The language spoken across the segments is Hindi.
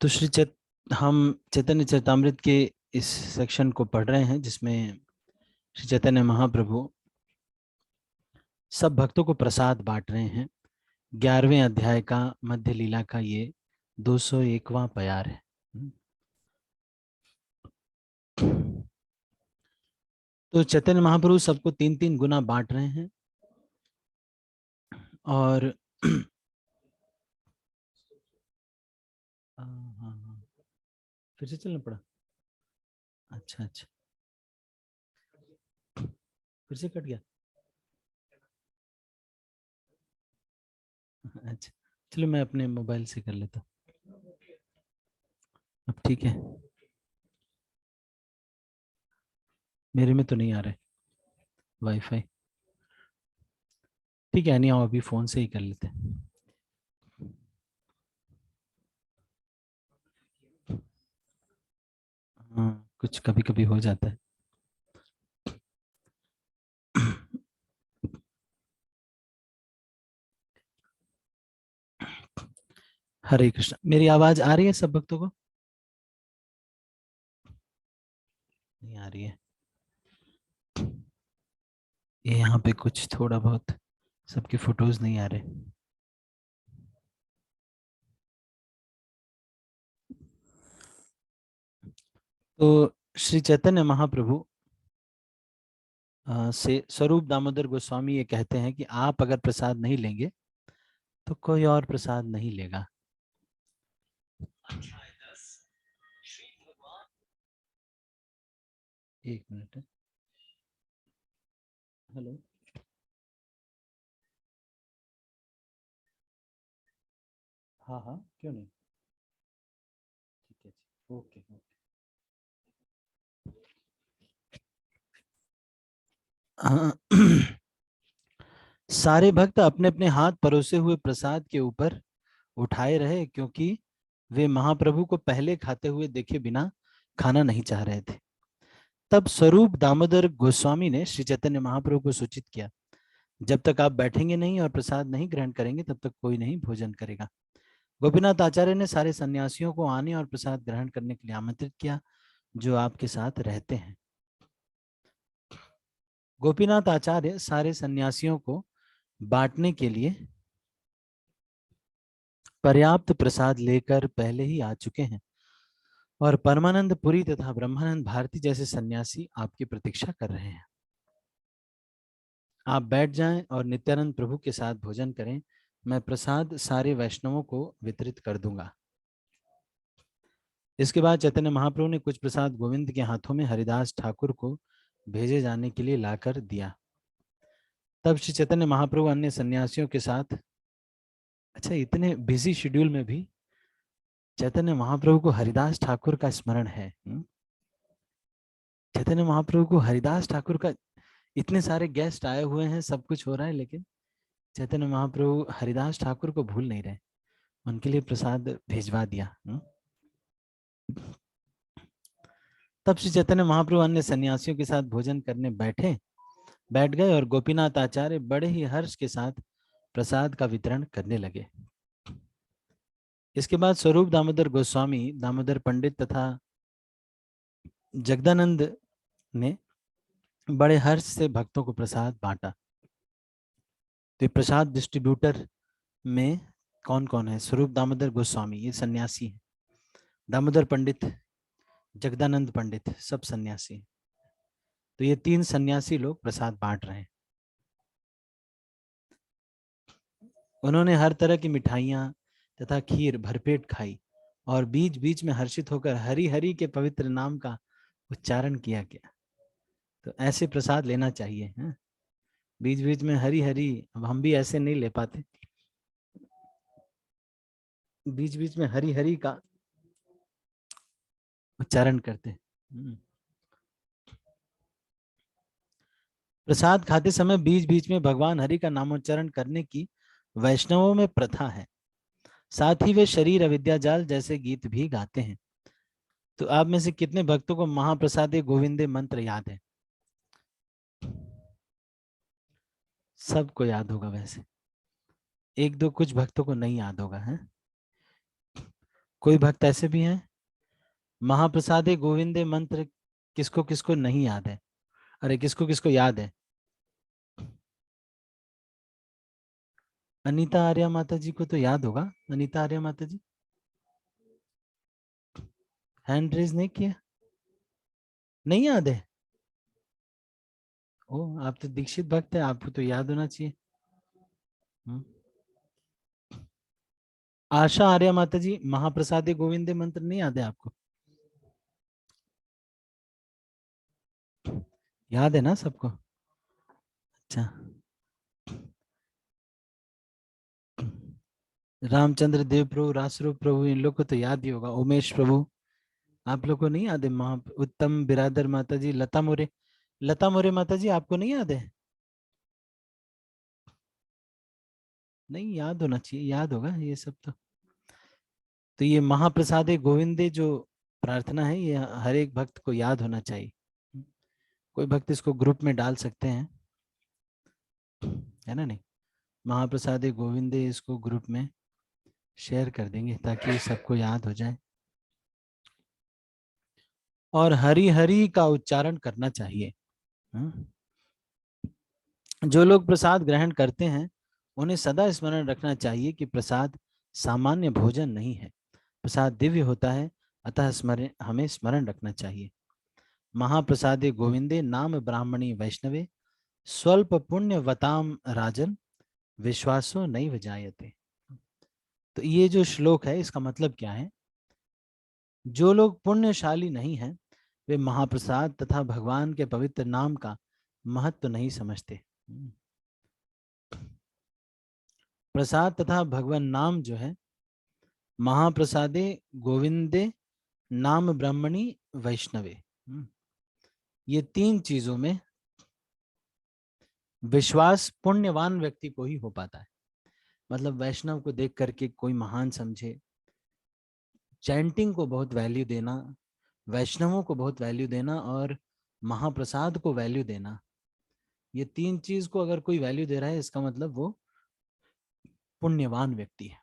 तो हम चैतन्य चरितामृत के इस सेक्शन को पढ़ रहे हैं जिसमें श्री चैतन्य महाप्रभु सब भक्तों को प्रसाद बांट रहे हैं। 11वें अध्याय का मध्य लीला का ये 201वां प्यार है। तो चैतन्य महाप्रभु सबको 3-3 गुना बांट रहे हैं और हाँ, फिर से चलना पड़ा। अच्छा अच्छा, फिर से कट गया। अच्छा चलो, मैं अपने मोबाइल से कर लेता हूँ। अब ठीक है? मेरे में तो नहीं आ रहा है वाईफाई। ठीक है, नहीं आओ, अभी फोन से ही कर लेते हैं। हाँ, कुछ कभी कभी हो जाता है। हरे कृष्ण। मेरी आवाज आ रही है सब भक्तों को? नहीं आ रही है? ये यहाँ पे कुछ थोड़ा बहुत सबके फोटोज नहीं आ रहे। तो श्री चैतन्य महाप्रभु से स्वरूप दामोदर गोस्वामी ये कहते हैं कि आप अगर प्रसाद नहीं लेंगे तो कोई और प्रसाद नहीं लेगा। एक मिनट। हेलो। हाँ हाँ, क्यों नहीं। ठीक है जी, ओके ओके। हाँ, सारे भक्त अपने अपने हाथ परोसे हुए प्रसाद के ऊपर उठाए रहे क्योंकि वे महाप्रभु को पहले खाते हुए देखे बिना खाना नहीं चाह रहे थे। तब स्वरूप दामोदर गोस्वामी ने श्री चैतन्य महाप्रभु को सूचित किया, जब तक आप बैठेंगे नहीं और प्रसाद नहीं ग्रहण करेंगे तब तक कोई नहीं भोजन करेगा। गोपीनाथ आचार्य ने सारे सन्यासियों को आने और प्रसाद ग्रहण करने के लिए आमंत्रित किया जो आपके साथ रहते हैं। गोपीनाथ आचार्य सारे सन्यासियों को बांटने के लिए पर्याप्त प्रसाद लेकर पहले ही आ चुके हैं और परमानंद पुरी तथा ब्रह्मानंद भारती जैसे सन्यासी आपकी प्रतीक्षा कर रहे हैं। आप बैठ जाएं और नित्यानंद प्रभु के साथ भोजन करें। मैं प्रसाद सारे वैष्णवों को वितरित कर दूंगा। इसके बाद चैतन्य महाप्रभु ने कुछ प्रसाद गोविंद के हाथों में हरिदास ठाकुर को भेजे जाने के लिए लाकर दिया। तब श्री चैतन्य महाप्रभु अन्य सन्यासियों के साथ, अच्छा इतने बिजी शेड्यूल में भी चैतन्य महाप्रभु को हरिदास ठाकुर का स्मरण है। चैतन्य महाप्रभु को हरिदास ठाकुर का, इतने सारे गेस्ट आए हुए हैं, सब कुछ हो रहा है, लेकिन चैतन्य महाप्रभु हरिदास ठाकुर को भूल नहीं रहे, उनके लिए प्रसाद भेजवा दिया। तब श्री चैतन्य महाप्रभु अन्य सन्यासियों के साथ भोजन करने बैठ गए और गोपीनाथ आचार्य बड़े ही हर्ष के साथ प्रसाद का वितरण करने लगे। इसके बाद स्वरूप दामोदर गोस्वामी, दामोदर पंडित तथा जगदानंद ने बड़े हर्ष से भक्तों को प्रसाद बांटा। तो प्रसाद डिस्ट्रीब्यूटर में कौन कौन है? स्वरूप दामोदर गोस्वामी, ये सन्यासी है। दामोदर पंडित, जगदानंद पंडित, सब सन्यासी। तो ये 3 सन्यासी लोग प्रसाद बांट रहे हैं। उन्होंने हर तरह की मिठाइयाँ तथा खीर भरपेट खाई और बीच बीच में हर्षित होकर हरि हरि के पवित्र नाम का उच्चारण किया गया। तो ऐसे प्रसाद लेना चाहिए, है? बीच बीच में हरि हरि, अब हम भी ऐसे नहीं ले पाते, बीच बीच में हरि हरि का उच्चारण करते हैं। प्रसाद खाते समय बीच बीच में भगवान हरि का नामोच्चारण करने की वैष्णवों में प्रथा है। साथ ही वे शरीर अविद्या जाल जैसे गीत भी गाते हैं। तो आप में से कितने भक्तों को महाप्रसादे गोविंदे मंत्र याद है? सबको याद होगा वैसे, एक दो कुछ भक्तों को नहीं याद होगा, है? कोई भक्त ऐसे भी हैं? महाप्रसादे गोविंदे मंत्र किसको किसको नहीं याद है? अरे किसको किसको याद है? अनीता आर्या माता जी को तो याद होगा। अनीता आर्या माता जी हैंड रेज नहीं किया? नहीं याद है? ओ, आप तो दीक्षित भक्त है, आपको तो याद होना चाहिए। हम्म। आशा आर्या माता जी, महाप्रसादे गोविंदे मंत्र नहीं याद है आपको? याद है ना सबको? अच्छा। रामचंद्र देव प्रभु, रासरूप प्रभु, इन लोग को तो याद ही होगा। उमेश प्रभु, आप लोग को नहीं याद है? महा उत्तम बिरादर माता जी, लता मोरे, लता मोरे माता जी, आपको नहीं याद है? नहीं याद होना चाहिए, याद होगा ये सब तो ये महाप्रसादे गोविंदे जो प्रार्थना है, ये हर एक भक्त को याद होना चाहिए। कोई भक्त इसको ग्रुप में डाल सकते हैं, है ना? नहीं, महाप्रसादे गोविंदे इसको ग्रुप में शेयर कर देंगे ताकि सबको याद हो जाए। और हरि हरि का उच्चारण करना चाहिए। हम्म। जो लोग प्रसाद ग्रहण करते हैं उन्हें सदा स्मरण रखना चाहिए कि प्रसाद सामान्य भोजन नहीं है, प्रसाद दिव्य होता है। अतः स्मरण, हमें स्मरण रखना चाहिए। महाप्रसादे गोविंदे नाम ब्राह्मणी वैष्णवे स्वल्प पुण्य वताम राजन विश्वासो नैव जायते। तो ये जो श्लोक है इसका मतलब क्या है? जो लोग पुण्यशाली नहीं हैं वे महाप्रसाद तथा भगवान के पवित्र नाम का महत्व नहीं समझते। प्रसाद तथा भगवान नाम जो है, महाप्रसादे गोविंदे नाम ब्रह्मणी वैष्णवे, ये तीन चीजों में विश्वास पुण्यवान व्यक्ति को ही हो पाता है। मतलब वैष्णव को देख करके कोई महान समझे, चैंटिंग को बहुत वैल्यू देना, वैष्णवों को बहुत वैल्यू देना और महाप्रसाद को वैल्यू देना, ये तीन चीज को अगर कोई वैल्यू दे रहा है इसका मतलब वो पुण्यवान व्यक्ति है।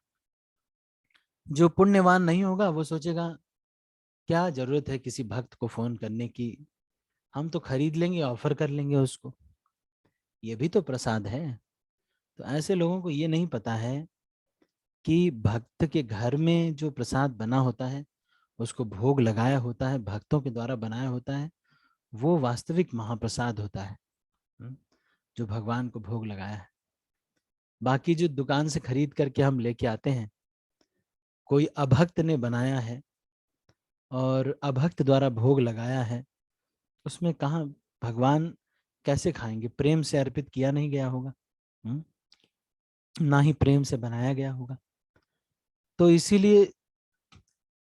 जो पुण्यवान नहीं होगा वो सोचेगा क्या जरूरत है किसी भक्त को फोन करने की, हम तो खरीद लेंगे, ऑफर कर लेंगे उसको, ये भी तो प्रसाद है। तो ऐसे लोगों को ये नहीं पता है कि भक्त के घर में जो प्रसाद बना होता है, उसको भोग लगाया होता है, भक्तों के द्वारा बनाया होता है, वो वास्तविक महाप्रसाद होता है। जो भगवान को भोग लगाया है। बाकी जो दुकान से खरीद करके हम लेके आते हैं, कोई अभक्त ने बनाया है और अभक्त द्वारा भोग लगाया है, उसमें कहाँ भगवान कैसे खाएंगे? प्रेम से अर्पित किया नहीं गया होगा, ना ही प्रेम से बनाया गया होगा। तो इसीलिए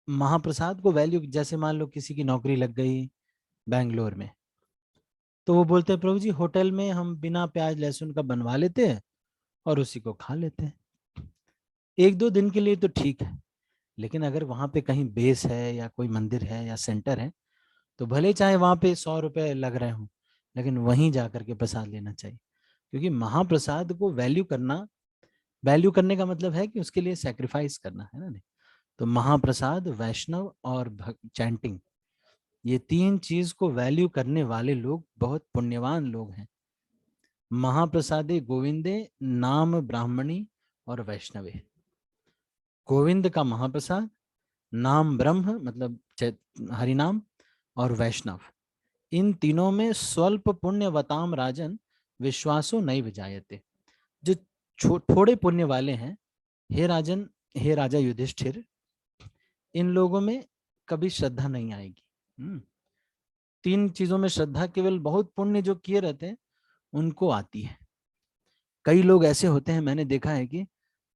महाप्रसाद को वैल्यू, जैसे मान लो किसी की नौकरी लग गई बैंगलोर में, तो वो बोलते हैं प्रभु जी होटल में हम बिना प्याज लहसुन का बनवा लेते हैं और उसी को खा लेते हैं। एक दो दिन के लिए तो ठीक है, लेकिन अगर वहां पे कहीं बेस है या कोई मंदिर है या सेंटर है, तो भले चाहे वहां पे 100 रुपए लग रहे हों, लेकिन वहीं जा करके प्रसाद लेना चाहिए। क्योंकि महाप्रसाद को वैल्यू करना, वैल्यू करने का मतलब है कि उसके लिए सेक्रीफाइस करना है ना। नहीं, तो महाप्रसाद, वैष्णव और चैंटिंग, ये तीन चीज को वैल्यू करने वाले लोग बहुत पुण्यवान लोग हैं। महाप्रसादे गोविंदे नाम ब्राह्मणी और वैष्णवे। गोविंद का महाप्रसाद, नाम ब्रह्म मतलब हरिनाम, और वैष्णव, इन तीनों में स्वल्प पुण्यवताम राजन विश्वासो नैव जायते। जो थोड़े पुण्य वाले हैं, हे राजन, हे राजा युधिष्ठिर, इन लोगों में कभी श्रद्धा नहीं आएगी। तीन चीजों में श्रद्धा केवल बहुत पुण्य जो किए रहते हैं उनको आती है। कई लोग ऐसे होते हैं, मैंने देखा है कि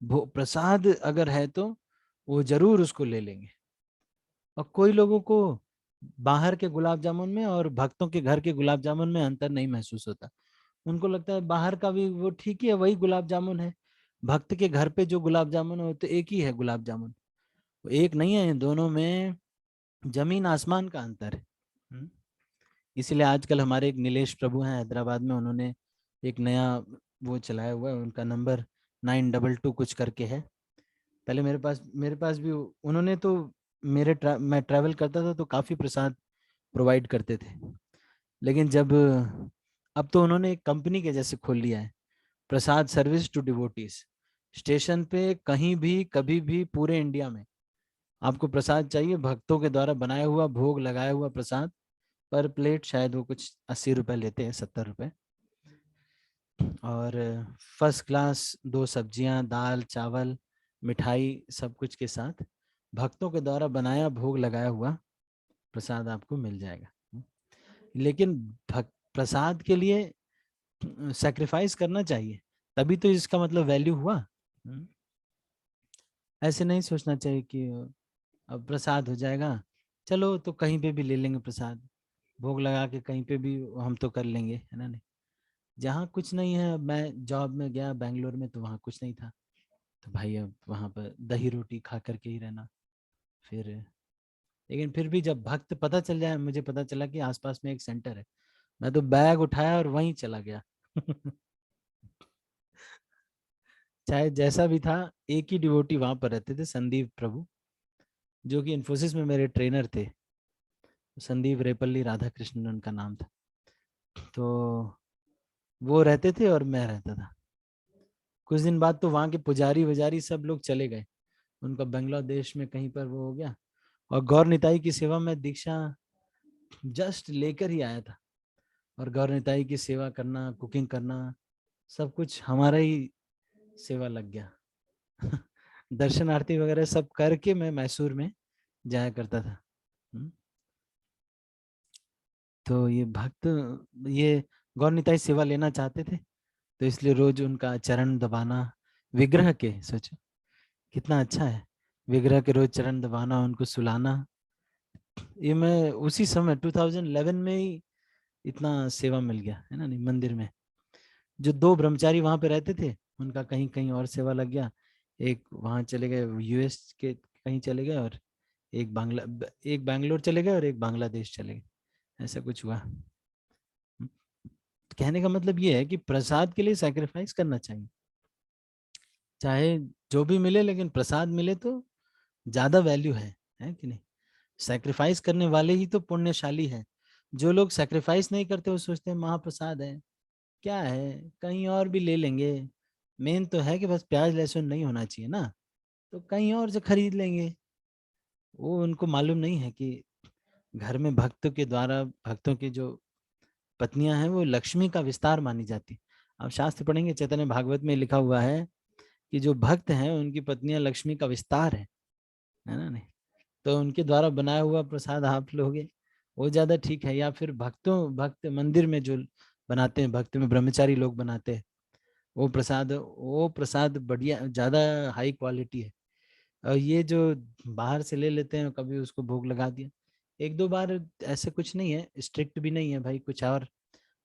प्रसाद अगर है तो वो जरूर उसको ले लेंगे, और कोई लोगों को बाहर के गुलाब जामुन में और भक्तों के घर के गुलाब जामुन में अंतर नहीं महसूस होता। उनको लगता है बाहर का भी वो ठीक ही है, वही गुलाब जामुन है, भक्त के घर पे जो गुलाब जामुन हो तो एक ही है गुलाब जामुन। एक नहीं है, दोनों में जमीन आसमान का अंतर है। इसलिए आजकल हमारे एक नीलेश प्रभु हैं हैदराबाद में, उन्होंने एक नया वो चलाया हुआ है, उनका नंबर 922 कुछ करके है, पहले मेरे पास भी उन्होंने तो मैं ट्रैवल करता था तो काफी प्रसाद प्रोवाइड करते थे। लेकिन जब अब तो उन्होंने एक कंपनी के जैसे खोल लिया है, प्रसाद सर्विस टू डिवोटीज। स्टेशन पे कहीं भी कभी भी पूरे इंडिया में आपको प्रसाद चाहिए, भक्तों के द्वारा बनाया हुआ भोग लगाया हुआ प्रसाद, पर प्लेट शायद वो कुछ 80 रुपए लेते हैं, 70 रुपए। और फर्स्ट क्लास 2 सब्जियां, दाल चावल मिठाई सब कुछ के साथ भक्तों के द्वारा बनाया भोग लगाया हुआ प्रसाद आपको मिल जाएगा। लेकिन प्रसाद के लिए सैक्रिफाइस करना चाहिए, तभी तो इसका मतलब वैल्यू हुआ। ऐसे नहीं सोचना चाहिए कि अब प्रसाद हो जाएगा, चलो तो कहीं पे भी ले लेंगे प्रसाद, भोग लगा के कहीं पे भी हम तो कर लेंगे, है ना। नहीं, जहाँ कुछ नहीं है, मैं जॉब में गया बैंगलोर में तो वहाँ कुछ नहीं था, तो भाई अब वहाँ पर दही रोटी खा करके ही रहना। फिर लेकिन फिर भी जब भक्त पता चल जाए, मुझे पता चला कि आसपास में एक सेंटर है, मैं तो बैग उठाया और वहीं चला गया। चाहे जैसा भी था, एक ही डिवोटी वहां पर रहते थे, संदीप प्रभु, जो कि इन्फोसिस में मेरे ट्रेनर थे। संदीप रेपल्ली राधा कृष्णन उनका नाम था। तो वो रहते थे और मैं रहता था। कुछ दिन बाद तो वहाँ के पुजारी वजारी सब लोग चले गए, उनका बांग्लादेश में कहीं पर वो हो गया। और गौर निताई की सेवा में दीक्षा जस्ट लेकर ही आया था, और गौर निताई की सेवा करना, कुकिंग करना, सब कुछ हमारा ही सेवा लग गया। दर्शन आरती वगैरह सब करके मैं मैसूर में जाया करता था। तो ये भक्त, ये गौर निताई सेवा लेना चाहते थे, तो इसलिए रोज उनका चरण दबाना, विग्रह के, सोचो कितना अच्छा है, विग्रह के रोज चरण दबाना, उनको सुलाना। ये मैं उसी समय 2011 में ही इतना सेवा मिल गया, है ना। नहीं, मंदिर में जो 2 ब्रह्मचारी वहां पे रहते थे, उनका कहीं कहीं और सेवा लग गया। एक वहां चले गए यूएस के कहीं चले गए, और एक बैंगलोर चले गए और एक बांग्लादेश चले गए, ऐसा कुछ हुआ। कहने का मतलब ये है कि प्रसाद के लिए सैक्रिफाइस करना चाहिए, चाहे जो भी मिले, लेकिन प्रसाद मिले तो ज्यादा वैल्यू है कि नहीं। सैक्रिफाइस करने वाले ही तो पुण्यशाली है। जो लोग सैक्रिफाइस नहीं करते वो सोचते हैं महाप्रसाद है, क्या है, कहीं और भी ले लेंगे। मेन तो है कि बस प्याज लहसुन नहीं होना चाहिए ना, तो कहीं और से खरीद लेंगे। वो उनको मालूम नहीं है कि घर में भक्तों के द्वारा, भक्तों की जो पत्नियां हैं वो लक्ष्मी का विस्तार मानी जाती। आप शास्त्र पढ़ेंगे, चैतन्य भागवत में लिखा हुआ है कि जो भक्त हैं उनकी पत्नियां लक्ष्मी का विस्तार है ना। नहीं, तो उनके द्वारा बनाया हुआ प्रसाद आप लोगे, वो ज्यादा ठीक है। या फिर भक्त मंदिर में जो बनाते हैं, भक्त में ब्रह्मचारी लोग बनाते हैं, वो प्रसाद बढ़िया, ज्यादा हाई क्वालिटी है। और ये जो बाहर से ले लेते हैं, कभी उसको भोग लगा दिया, 1-2 बार, ऐसे कुछ नहीं है, स्ट्रिक्ट भी नहीं है भाई, कुछ और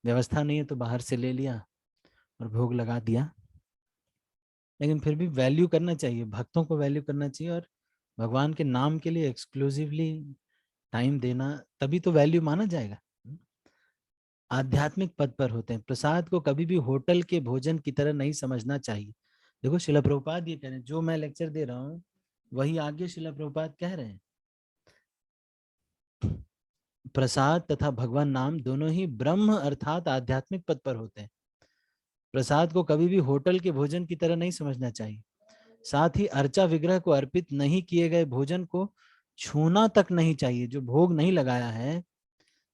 व्यवस्था नहीं है तो बाहर से ले लिया और भोग लगा दिया। लेकिन फिर भी वैल्यू करना चाहिए, भक्तों को वैल्यू करना चाहिए, और भगवान के नाम के लिए एक्सक्लूसिवली टाइम देना, तभी तो वैल्यू माना जाएगा। आध्यात्मिक पद पर होते हैं, प्रसाद को कभी भी होटल के भोजन की तरह नहीं समझना चाहिए। देखो शिला प्रभुपाद ये कह रहे हैं, जो मैं लेक्चर दे रहा हूँ वही आगे शिला प्रभुपाद कह रहे हैं। प्रसाद तथा भगवान नाम दोनों ही ब्रह्म अर्थात आध्यात्मिक पद पर होते हैं। प्रसाद को कभी भी होटल के भोजन की तरह नहीं समझना चाहिए। साथ ही अर्चा विग्रह को अर्पित नहीं किए गए भोजन को छूना तक नहीं चाहिए। जो भोग नहीं लगाया है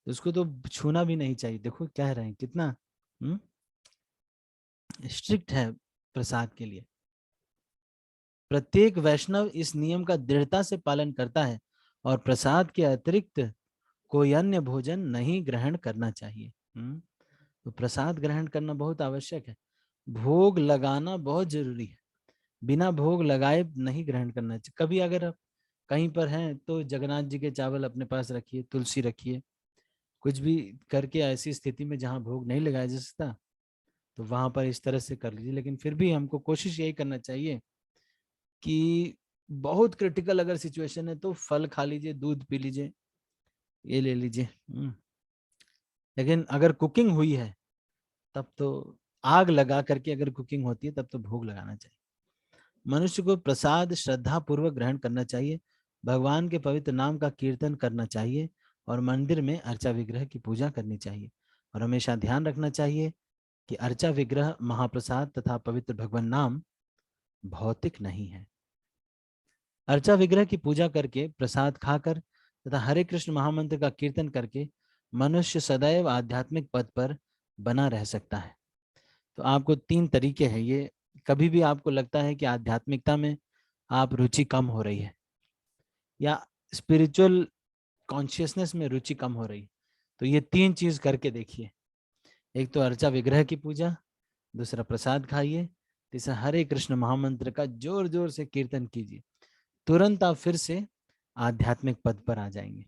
उसको तो छूना भी नहीं चाहिए। देखो कह रहे हैं कितना स्ट्रिक्ट है प्रसाद के लिए। प्रत्येक वैष्णव इस नियम का दृढ़ता से पालन करता है और प्रसाद के अतिरिक्त कोई अन्य भोजन नहीं ग्रहण करना चाहिए। तो प्रसाद ग्रहण करना बहुत आवश्यक है, भोग लगाना बहुत जरूरी है। बिना भोग लगाए नहीं ग्रहण करना चाहिए। कभी अगर आप कहीं पर हैं तो जगन्नाथ जी के चावल अपने पास रखिए, तुलसी रखिए, कुछ भी करके ऐसी स्थिति में जहाँ भोग नहीं लगाया जा सकता तो वहां पर इस तरह से कर लीजिए। लेकिन फिर भी हमको कोशिश यही करना चाहिए कि बहुत क्रिटिकल अगर सिचुएशन है तो फल खा लीजिए, दूध पी लीजिए, ये ले लीजिए। लेकिन अगर कुकिंग हुई है तब तो, आग लगा करके अगर कुकिंग होती है तब तो भोग लगाना चाहिए। मनुष्य को प्रसाद श्रद्धा पूर्वक ग्रहण करना चाहिए, भगवान के पवित्र नाम का कीर्तन करना चाहिए और मंदिर में अर्चा विग्रह की पूजा करनी चाहिए। और हमेशा ध्यान रखना चाहिए कि अर्चा विग्रह, महाप्रसाद तथा पवित्र भगवान नाम भौतिक नहीं है। अर्चा विग्रह की पूजा करके, प्रसाद खाकर तथा हरे कृष्ण महामंत्र का कीर्तन करके मनुष्य सदैव आध्यात्मिक पद पर बना रह सकता है। तो आपको 3 तरीके हैं ये। कभी भी आपको लगता है कि आध्यात्मिकता में आप रुचि कम हो रही है या स्पिरिचुअल कॉन्शियसनेस में रुचि कम हो रही है, तो ये 3 चीज करके देखिए। एक तो अर्चा विग्रह की पूजा, दूसरा प्रसाद खाइए, तीसरा हरे कृष्ण महामंत्र का जोर जोर से कीर्तन कीजिए। तुरंत आप फिर से आध्यात्मिक पद पर आ जाएंगे।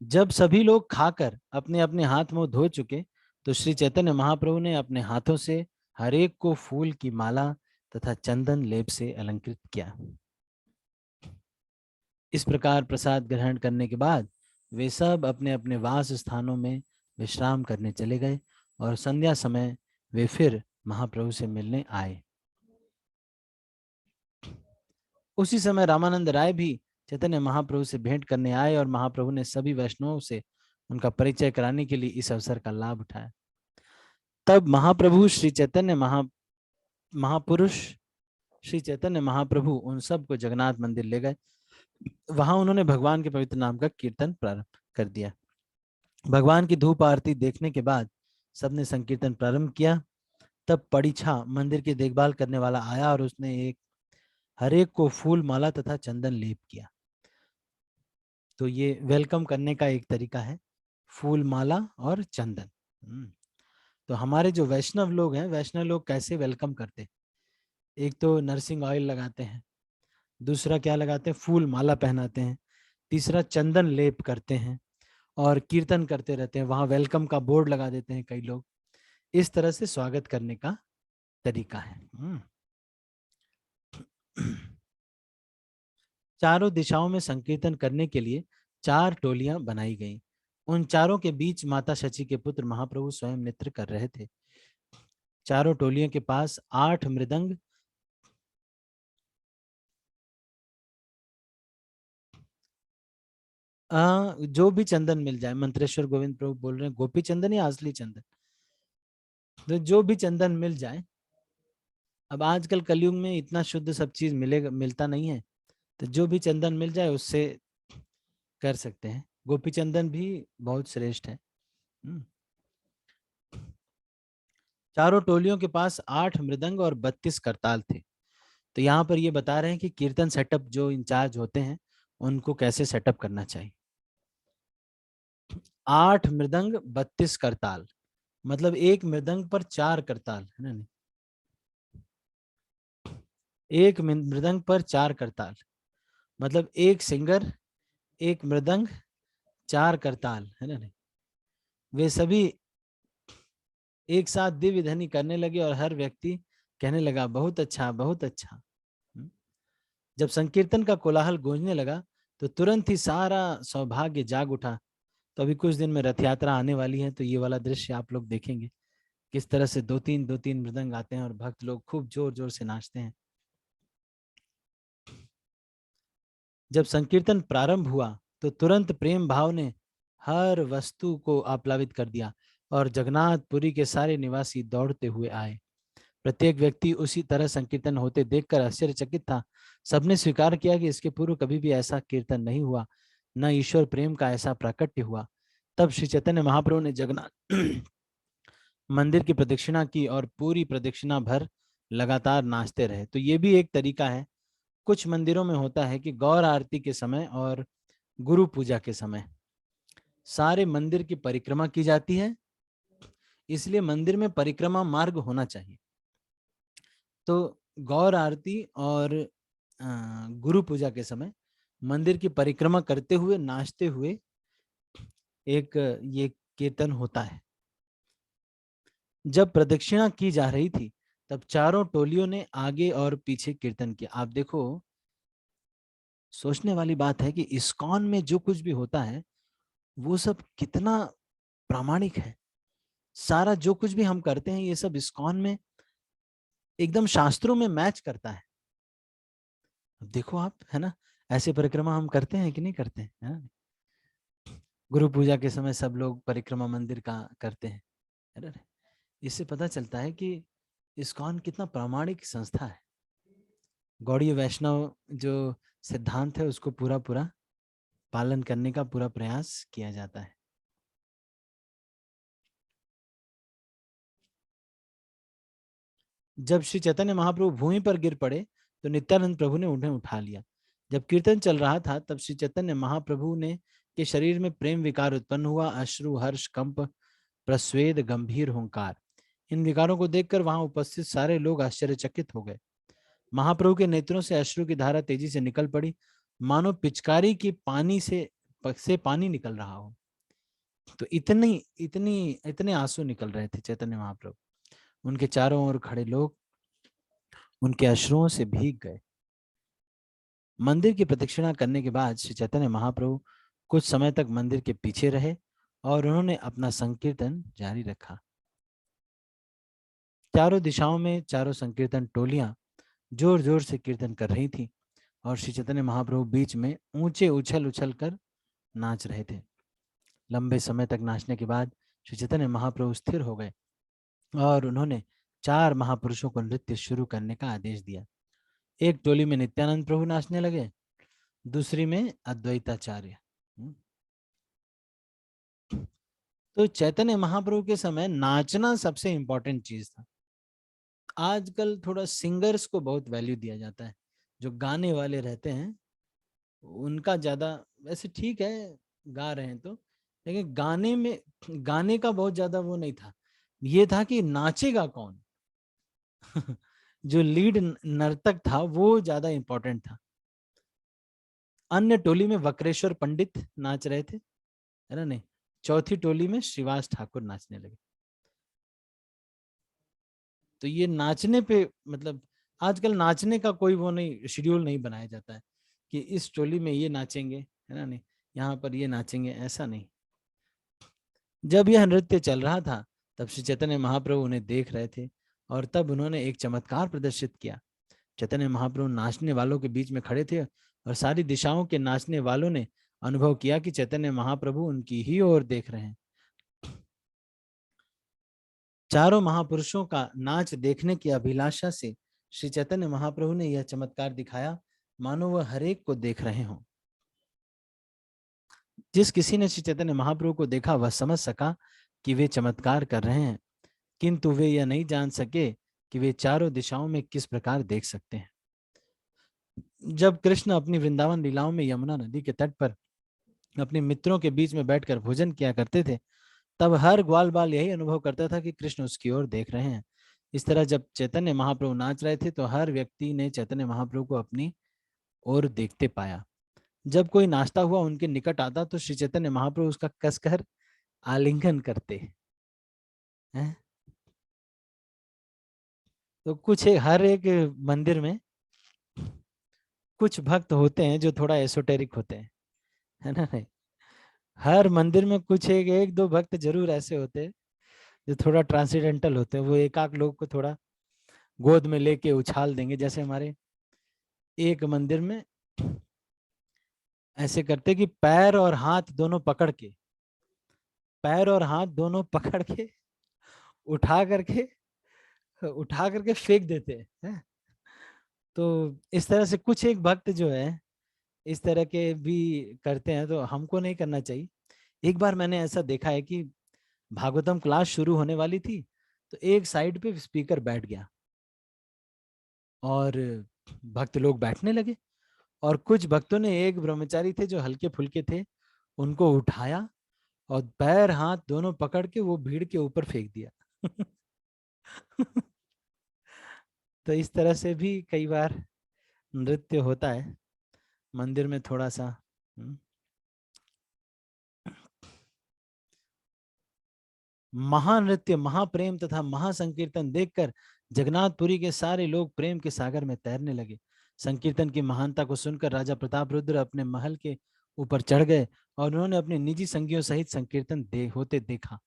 जब सभी लोग खाकर अपने अपने हाथ मुंह धो चुके, तो श्री चैतन्य महाप्रभु ने अपने हाथों से हरेक को फूल की माला तथा चंदन लेप से अलंकृत किया। इस प्रकार प्रसाद ग्रहण करने के बाद वे सब अपने अपने वास स्थानों में विश्राम करने चले गए और संध्या समय वे फिर महाप्रभु से मिलने आए। उसी समय रामानंद राय भी चैतन्य महाप्रभु से भेंट करने आए और महाप्रभु ने सभी वैष्णवों से उनका परिचय कराने के लिए इस अवसर का लाभ उठाया। तब महाप्रभु श्री चैतन्य महापुरुष श्री चैतन्य महाप्रभु उन सबको जगन्नाथ मंदिर ले गए। वहां उन्होंने भगवान के पवित्र नाम का कीर्तन प्रारंभ कर दिया। भगवान की धूप आरती देखने के बाद सबने संकीर्तन प्रारंभ किया। तब पड़ीछा मंदिर की देखभाल करने वाला आया और उसने एक हरेक को फूल माला तथा चंदन लेप किया। तो ये वेलकम करने का एक तरीका है, फूल माला और चंदन। तो हमारे जो वैष्णव लोग हैं, वैष्णव लोग कैसे वेलकम करते हैं? एक तो नरसिंह ऑयल लगाते हैं, दूसरा क्या लगाते हैं, फूल माला पहनाते हैं, तीसरा चंदन लेप करते हैं और कीर्तन करते रहते हैं। वहां वेलकम का बोर्ड लगा देते हैं कई लोग। इस तरह से स्वागत करने का तरीका है। चारों दिशाओं में संकीर्तन करने के लिए 4 टोलियां बनाई गईं। उन चारों के बीच माता शची के पुत्र महाप्रभु स्वयं नृत्य कर रहे थे। चारों टोलियों के पास 8 मृदंग, जो भी चंदन मिल जाए, मंत्रेश्वर गोविंद प्रभु बोल रहे हैं गोपी चंदन या असली चंदन, तो जो भी चंदन मिल जाए। अब आजकल कलयुग में इतना शुद्ध सब चीज मिलता नहीं है, तो जो भी चंदन मिल जाए उससे कर सकते हैं। गोपी चंदन भी बहुत श्रेष्ठ है। चारों टोलियों के पास 8 मृदंग और 32 करताल थे। तो यहाँ पर ये बता रहे हैं कि कीर्तन सेटअप जो इंचार्ज होते हैं उनको कैसे सेटअप करना चाहिए। 8 मृदंग 32 करताल, मतलब एक मृदंग पर 4 करताल है ना, एक मृदंग पर 4 करताल, मतलब एक सिंगर, एक मृदंग, 4 करताल है ना। वे सभी एक साथ दिव्य ध्वनि करने लगे और हर व्यक्ति कहने लगा बहुत अच्छा, बहुत अच्छा। जब संकीर्तन का कोलाहल गूंजने लगा तो तुरंत ही सारा सौभाग्य जाग उठा। तो अभी कुछ दिन में रथ यात्रा आने वाली है, तो ये वाला दृश्य आप लोग देखेंगे किस तरह से दो तीन मृदंग आते हैं और भक्त लोग खूब जोर जोर से नाचते हैं। जब संकीर्तन प्रारंभ हुआ तो तुरंत प्रेम भाव ने हर वस्तु को आप्लावित कर दिया और जगन्नाथपुरी के सारे निवासी दौड़ते हुए आए। प्रत्येक व्यक्ति उसी तरह संकीर्तन होते देखकर आश्चर्यचकित था। सबने स्वीकार किया कि इसके पूर्व कभी भी ऐसा कीर्तन नहीं हुआ, न ईश्वर प्रेम का ऐसा प्राकट्य हुआ। तब श्री चैतन्य महाप्रभु ने जगन्नाथ मंदिर की प्रदक्षिणा की और पूरी प्रदक्षिणा भर लगातार नाचते रहे। तो ये भी एक तरीका है। कुछ मंदिरों में होता है कि गौर आरती के समय और गुरु पूजा के समय सारे मंदिर की परिक्रमा की जाती है, इसलिए मंदिर में परिक्रमा मार्ग होना चाहिए। तो गौर आरती और गुरु पूजा के समय मंदिर की परिक्रमा करते हुए नाचते हुए एक ये कीर्तन होता है। जब प्रदक्षिणा की जा रही थी तब चारों टोलियों ने आगे और पीछे कीर्तन किया। आप देखो, सोचने वाली बात है कि इस्कॉन में जो कुछ भी होता है वो सब कितना प्रामाणिक है। सारा जो कुछ भी हम करते हैं ये सब इस्कॉन में एकदम शास्त्रों में मैच करता है। देखो आप, है ना, ऐसे परिक्रमा हम करते हैं कि नहीं करते हैं, है ना? गुरु पूजा के समय सब लोग परिक्रमा मंदिर का करते हैं, है ना? इससे पता चलता है कि इस्कॉन कितना प्रामाणिक संस्था है। गौड़ीय वैष्णव जो सिद्धांत है उसको पूरा पूरा पालन करने का पूरा प्रयास किया जाता है। जब श्री चैतन्य महाप्रभु भूमि पर गिर पड़े तो नित्यानंद प्रभु ने उन्हें उठा लिया। जब कीर्तन चल रहा था तब श्री चैतन्य महाप्रभु ने के शरीर में प्रेम विकार उत्पन्न हुआ, अश्रु, हर्ष, कंप, प्रस्वेद, गंभीर हुंकार। इन विकारों को देखकर वहां उपस्थित सारे लोग आश्चर्यचकित हो गए। महाप्रभु के नेत्रों से अश्रु की धारा तेजी से निकल पड़ी, मानो पिचकारी की पानी से पानी निकल रहा हो। तो इतनी इतनी इतने आंसू निकल रहे थे चैतन्य महाप्रभु। उनके चारों ओर खड़े लोग उनके अश्रुओं से भीग गए। मंदिर की प्रदक्षिणा करने के बाद श्री चैतन्य महाप्रभु कुछ समय तक मंदिर के पीछे रहे और उन्होंने अपना संकीर्तन जारी रखा। चारों दिशाओं में चारों संकीर्तन टोलियां जोर जोर से कीर्तन कर रही थी और श्री चैतन्य महाप्रभु बीच में ऊंचे उछल उछल कर नाच रहे थे। लंबे समय तक नाचने के बाद श्री चैतन्य महाप्रभु स्थिर हो गए और उन्होंने 4 महापुरुषों को नृत्य शुरू करने का आदेश दिया। एक टोली में नित्यानंद प्रभु नाचने लगे, दूसरी में अद्वैताचार्य। तो चैतन्य महाप्रभु के समय नाचना सबसे इंपॉर्टेंट चीज था। आजकल थोड़ा सिंगर्स को बहुत वैल्यू दिया जाता है, जो गाने वाले रहते हैं उनका ज्यादा, वैसे ठीक है गा रहे हैं तो, लेकिन गाने का बहुत ज्यादा वो नहीं था। ये था कि नाचेगा कौन। जो लीड नर्तक था वो ज्यादा इंपॉर्टेंट था। अन्य टोली में वक्रेश्वर पंडित नाच रहे थे, है ना? नहीं, चौथी टोली में श्रीवास ठाकुर नाचने लगे। तो ये नाचने पे मतलब आजकल नाचने का कोई वो नहीं, शेड्यूल नहीं बनाया जाता है कि इस टोली में ये नाचेंगे, है ना? नहीं, यहाँ पर ये नाचेंगे, ऐसा नहीं। जब यह नृत्य चल रहा था तब श्री चैतन्य महाप्रभु उन्हें देख रहे थे और तब उन्होंने एक चमत्कार प्रदर्शित किया। चैतन्य महाप्रभु नाचने वालों के बीच में खड़े थे और सारी दिशाओं के नाचने वालों ने अनुभव किया कि चैतन्य महाप्रभु उनकी ही ओर देख रहे हैं। चारों महापुरुषों का नाच देखने की अभिलाषा से श्री चैतन्य महाप्रभु ने यह चमत्कार दिखाया, मानो वह हरेक को देख रहे हों। जिस किसी ने श्री चैतन्य महाप्रभु को देखा वह समझ सका कि वे चमत्कार कर रहे हैं, किंतु वे यह नहीं जान सके कि वे चारों दिशाओं में किस प्रकार देख सकते हैं। जब कृष्ण अपनी वृंदावन लीलाओं में यमुना नदी के तट पर अपने मित्रों के बीच में बैठकर भोजन किया करते थे, तब हर ग्वाल बाल यही अनुभव करता था कि कृष्ण उसकी ओर देख रहे हैं। इस तरह जब चैतन्य महाप्रभु नाच रहे थे तो हर व्यक्ति ने चैतन्य महाप्रभु को अपनी ओर देखते पाया। जब कोई नाचता हुआ उनके निकट आता तो श्री चैतन्य महाप्रभु उसका कसकर आलिंगन करते हैं। तो हर एक मंदिर में कुछ भक्त होते हैं जो थोड़ा एसोटेरिक होते हैं, है ना? नहीं, हर मंदिर में कुछ एक दो भक्त जरूर ऐसे होते हैं जो थोड़ा ट्रांसेंडेंटल होते हैं। वो एक आध लोग को थोड़ा गोद में लेके उछाल देंगे। जैसे हमारे एक मंदिर में ऐसे करते कि पैर और हाथ दोनों पकड़ के उठा करके फेंक देते हैं। तो इस तरह से कुछ एक भक्त जो है इस तरह के भी करते हैं, तो हमको नहीं करना चाहिए। एक बार मैंने ऐसा देखा है कि भागवतम क्लास शुरू होने वाली थी तो एक साइड पे स्पीकर बैठ गया और भक्त लोग बैठने लगे और कुछ भक्तों ने, एक ब्रह्मचारी थे जो हल्के फुल्के थे, उनको उठाया और पैर हाथ दोनों पकड़ के वो भीड़ के ऊपर फेंक दिया। तो इस तरह से भी कई बार नृत्य होता है मंदिर में थोड़ा सा। महानृत्य, महाप्रेम तथा महासंकीर्तन देखकर जगन्नाथपुरी के सारे लोग प्रेम के सागर में तैरने लगे। संकीर्तन की महानता को सुनकर राजा प्रताप रुद्र अपने महल के ऊपर चढ़ गए और उन्होंने अपने निजी संगियों सहित संकीर्तन होते देखा।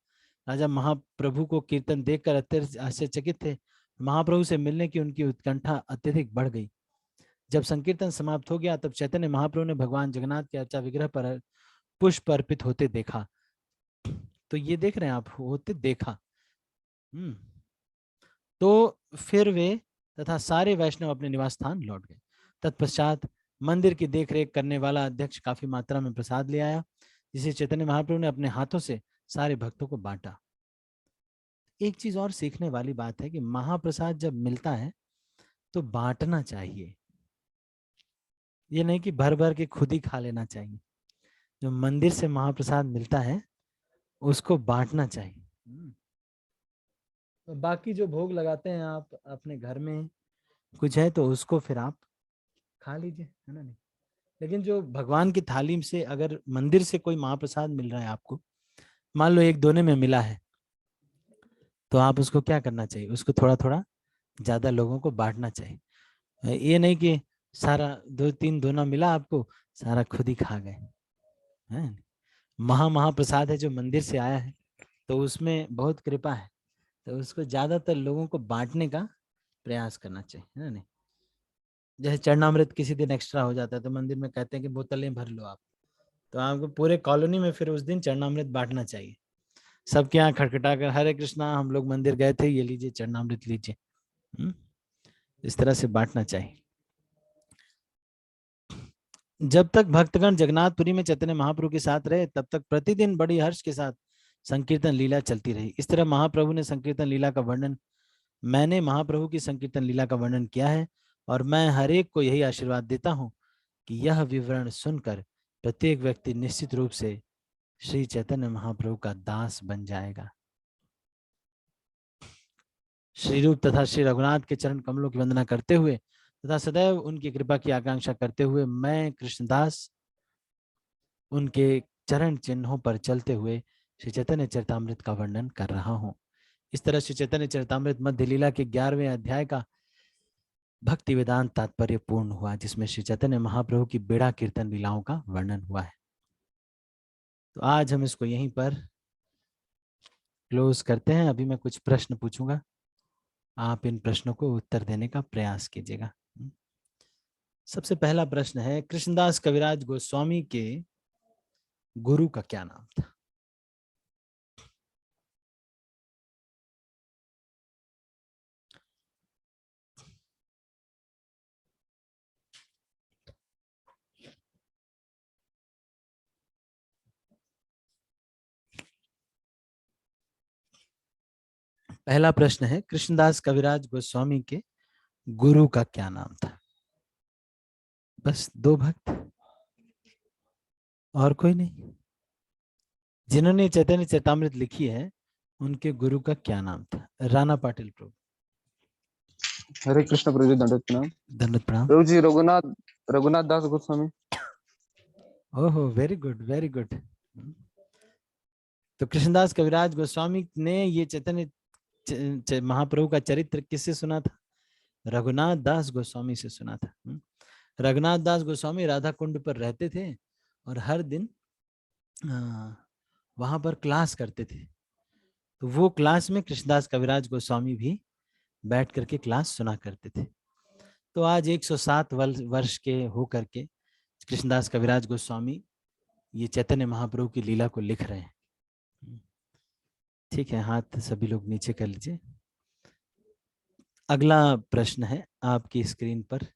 राजा महाप्रभु को कीर्तन देखकर अत्यंत आश्चर्यचकित थे। महाप्रभु से मिलने की उनकी उत्कंठा अत्यधिक बढ़ गई। जब संकीर्तन समाप्त हो गया तब चैतन्य महाप्रभु ने भगवान जगन्नाथ के अर्चा विग्रह पर पुष्प अर्पित होते देखा। तो ये देख रहे हैं आप, होते देखा। तो फिर वे तथा सारे वैष्णव अपने निवास स्थान लौट गए। तत्पश्चात मंदिर की देखरेख करने वाला अध्यक्ष काफी मात्रा में प्रसाद ले आया, जिसे चैतन्य महाप्रभु ने अपने हाथों से सारे भक्तों को बांटा। एक चीज और सीखने वाली बात है कि महाप्रसाद जब मिलता है तो बांटना चाहिए, ये नहीं कि भर भर के खुद ही खा लेना चाहिए। जो मंदिर से महाप्रसाद मिलता है उसको बांटना चाहिए। तो बाकी जो भोग लगाते हैं आप अपने घर में कुछ है तो उसको फिर आप खा लीजिए, है ना। नहीं, लेकिन जो भगवान की थाली से अगर मंदिर से कोई महाप्रसाद मिल रहा है आपको, मान लो एक दोने में मिला है, तो आप उसको क्या करना चाहिए, उसको थोड़ा थोड़ा ज्यादा लोगों को बांटना चाहिए। ये नहीं कि सारा 2-3 दोना मिला आपको, सारा खुद ही खा गए, है। महाप्रसाद है जो मंदिर से आया है, तो उसमें बहुत कृपा है, तो उसको ज्यादातर लोगों को बांटने का प्रयास करना चाहिए, है ना। नहीं, जैसे चरणामृत किसी दिन एक्स्ट्रा हो जाता है तो मंदिर में कहते हैं कि बोतलें भर लो आप, तो आपको पूरे कॉलोनी में फिर उस दिन चरणामृत बांटना चाहिए। सबके यहाँ खटखटा कर हरे कृष्णा हम लोग मंदिर गए थे, ये लीजिए चरणामृत लीजिए। इस तरह से बांटना चाहिए। जब तक भक्तगण जगन्नाथपुरी में चैतन्य महाप्रभु के साथ रहे तब तक प्रतिदिन बड़ी हर्ष के साथ संकीर्तन लीला चलती रही। इस तरह महाप्रभु ने संकीर्तन लीला का वर्णन, मैंने महाप्रभु की संकीर्तन लीला का वर्णन किया है, और मैं हर एक को यही आशीर्वाद देता हूँ कि यह विवरण सुनकर प्रत्येक व्यक्ति निश्चित रूप से श्री चैतन्य महाप्रभु का दास बन जाएगा। श्री रूप तथा श्री रघुनाथ के चरण कमलों की वंदना करते हुए तथा सदैव उनकी कृपा की आकांक्षा करते हुए मैं कृष्णदास उनके चरण चिन्हों पर चलते हुए श्री चैतन्य चरितामृत का वर्णन कर रहा हूँ। इस तरह श्री चैतन्य चरितामृत मध्य लीला के 11वें अध्याय का भक्ति वेदांत तात्पर्य पूर्ण हुआ, जिसमें श्री चैतन्य महाप्रभु की बेड़ा कीर्तन लीलाओं का वर्णन हुआ है। तो आज हम इसको यहीं पर क्लोज करते हैं। अभी मैं कुछ प्रश्न पूछूंगा, आप इन प्रश्नों को उत्तर देने का प्रयास कीजिएगा। सबसे पहला प्रश्न है, कृष्णदास कविराज गोस्वामी के गुरु का क्या नाम था? पहला प्रश्न है, कृष्णदास कविराज गोस्वामी के गुरु का क्या नाम था? बस 2 भक्त, और कोई नहीं? जिन्होंने चैतन्य चरितामृत लिखी है उनके गुरु का क्या नाम था? राणा पाटिल प्रभु। हरे कृष्ण प्रभु जी, दंडवत प्रणाम। दंडवत प्रणाम। प्रभु जी, रघुनाथ रघुनाथ दास गोस्वामी। ओहो, वेरी गुड वेरी गुड। तो कृष्णदास कविराज गोस्वामी ने ये चैतन्य महाप्रभु का चरित्र किससे सुना था? रघुनाथ दास गोस्वामी से सुना था। रघुनाथ दास गोस्वामी राधा कुंड पर रहते थे और हर दिन वहां पर क्लास करते थे। तो वो क्लास में कृष्णदास कविराज गोस्वामी भी बैठ करके क्लास सुना करते थे। तो आज 107 वर्ष के होकर के कृष्णदास कविराज गोस्वामी ये चैतन्य महाप्रभु की लीला को लिख रहे हैं। ठीक है, हाथ सभी लोग नीचे कर लीजिए। अगला प्रश्न है आपकी स्क्रीन पर,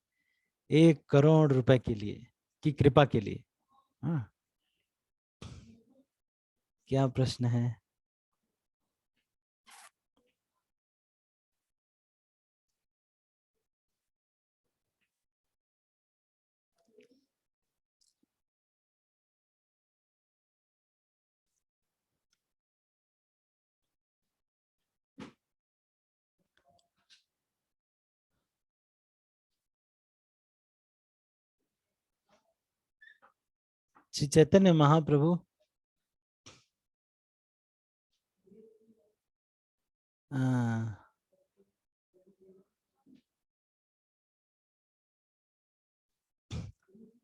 1 करोड़ रुपए के लिए की कृपा के लिए। हाँ, क्या प्रश्न है? श्री चैतन्य महाप्रभु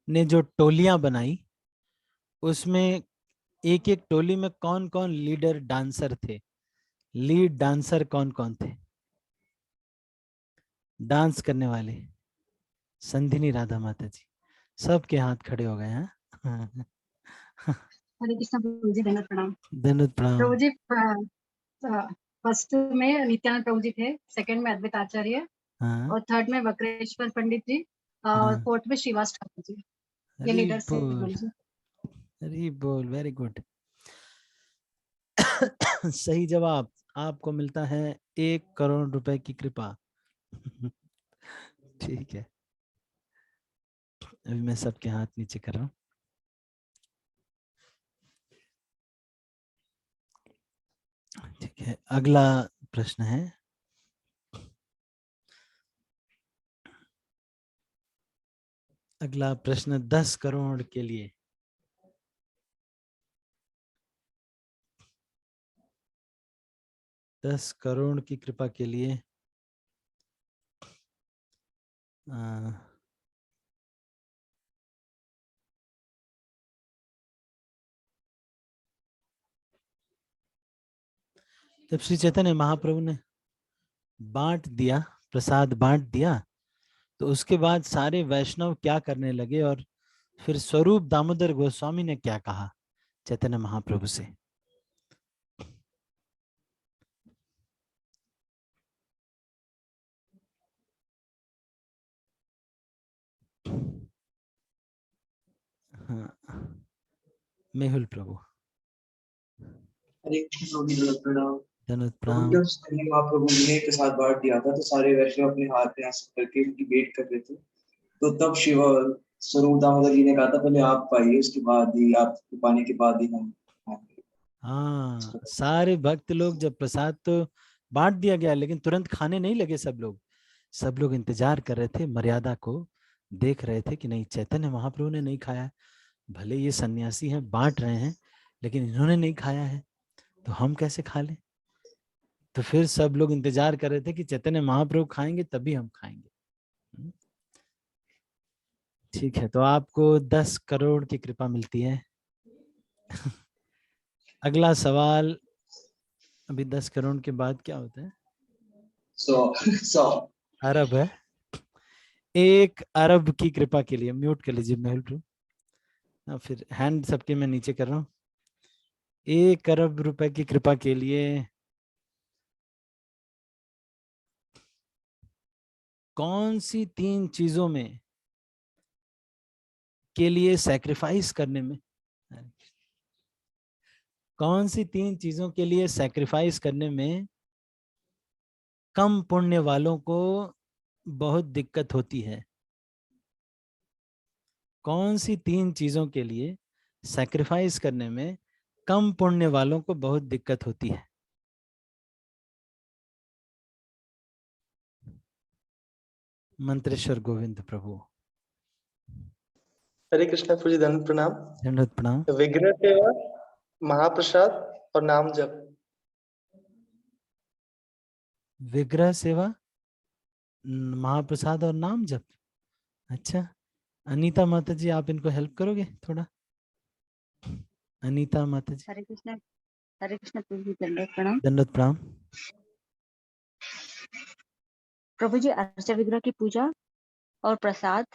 ने जो टोलियां बनाई उसमें एक एक टोली में कौन कौन लीडर डांसर थे, लीड डांसर कौन कौन थे? डांस करने वाले संधिनी राधा माता जी, सबके हाथ खड़े हो गए हैं। हरे कृष्ण प्रभु जी, धन्यवाद प्रणाम। धन्यवाद प्रणाम। प्रभु जी, फर्स्ट में नित्यानंद प्रभु जी थे, सेकंड में अद्वैत आचार्य, हाँ और थर्ड में वक्रेश्वर पंडित जी, और हाँ, फोर्थ में श्रीवास ठाकुर जी। ये हरी लीडर्स थे बोल, प्रभु जी। हरी बोल, वेरी गुड। सही जवाब। आपको मिलता है 1 करोड़ रुपए की कृपा। ठीक है, अभी मैं सबके हाथ नीचे कर रहा हूँ। ठीक है, अगला प्रश्न है, अगला प्रश्न 10 करोड़ के लिए। 10 करोड़ की कृपा के लिए जब श्री चैतन्य महाप्रभु ने बांट दिया, प्रसाद बांट दिया, तो उसके बाद सारे वैष्णव क्या करने लगे, और फिर स्वरूप दामोदर गोस्वामी ने क्या कहा चैतन्य महाप्रभु से? हाँ, मेहुल प्रभु। हरे कृष्ण प्रभु जी, धन्यवाद प्रणाम। धन्यवाद प्रभु प्रणाम। जी, उस समय महाप्रभु जी ने प्रसाद बांट दिया था, तो सारे वैष्णव अपने हाथ में हाथ करके उनकी वेट कर रहे थे। तो तब शिव स्वरूप दामोदर जी ने कहा था, पहले आप पाइए, उसके बाद ही आप पाने के बाद ही हम खाएंगे। हाँ, सारे भक्त लोग जब प्रसाद तो बांट दिया गया, लेकिन तुरंत खाने नहीं लगे सब लोग। सब लोग इंतजार कर रहे थे, मर्यादा को देख रहे थे कि नहीं, चैतन्य महाप्रभु ने नहीं खाया, भले ये सन्यासी हैं बांट रहे हैं, लेकिन इन्होंने नहीं खाया है, तो हम कैसे खा लें? तो फिर सब लोग इंतजार कर रहे थे कि चैतन्य महाप्रभु खाएंगे तभी हम खाएंगे। ठीक है, तो आपको 10 करोड़ की कृपा मिलती है। अगला सवाल, अभी 10 करोड़ के बाद क्या होता है? 100 अरब है। 1 अरब की कृपा के लिए म्यूट कर लीजिए मेहुल प्रभु। फिर हैंड सबके मैं नीचे कर रहा हूँ। 1 अरब रुपए की कृपा के लिए कौन सी 3 चीजों में के लिए सैक्रिफाइस करने में, कौन सी 3 चीजों के लिए सैक्रिफाइस करने में कम पुण्य वालों को बहुत दिक्कत होती है? कौन सी 3 चीजों के लिए सैक्रिफाइस करने में कम पुण्य वालों को बहुत दिक्कत होती है? मंत्रेश्वर गोविंद प्रभु। हरे कृष्ण प्रभु जी, धन्यवाद प्रणाम। धन्यवाद प्रणाम। विग्रह सेवा, महाप्रसाद और नाम जप। विग्रह सेवा, महाप्रसाद और नाम जप। अच्छा, अनीता माता जी, आप इनको हेल्प करोगे थोड़ा? अनीता माता जी। हरे कृष्ण प्रभु जी, धन्यवाद प्रणाम। धन्यवाद प्रणाम। प्रभु जी, अर्चा विग्रह की पूजा और प्रसाद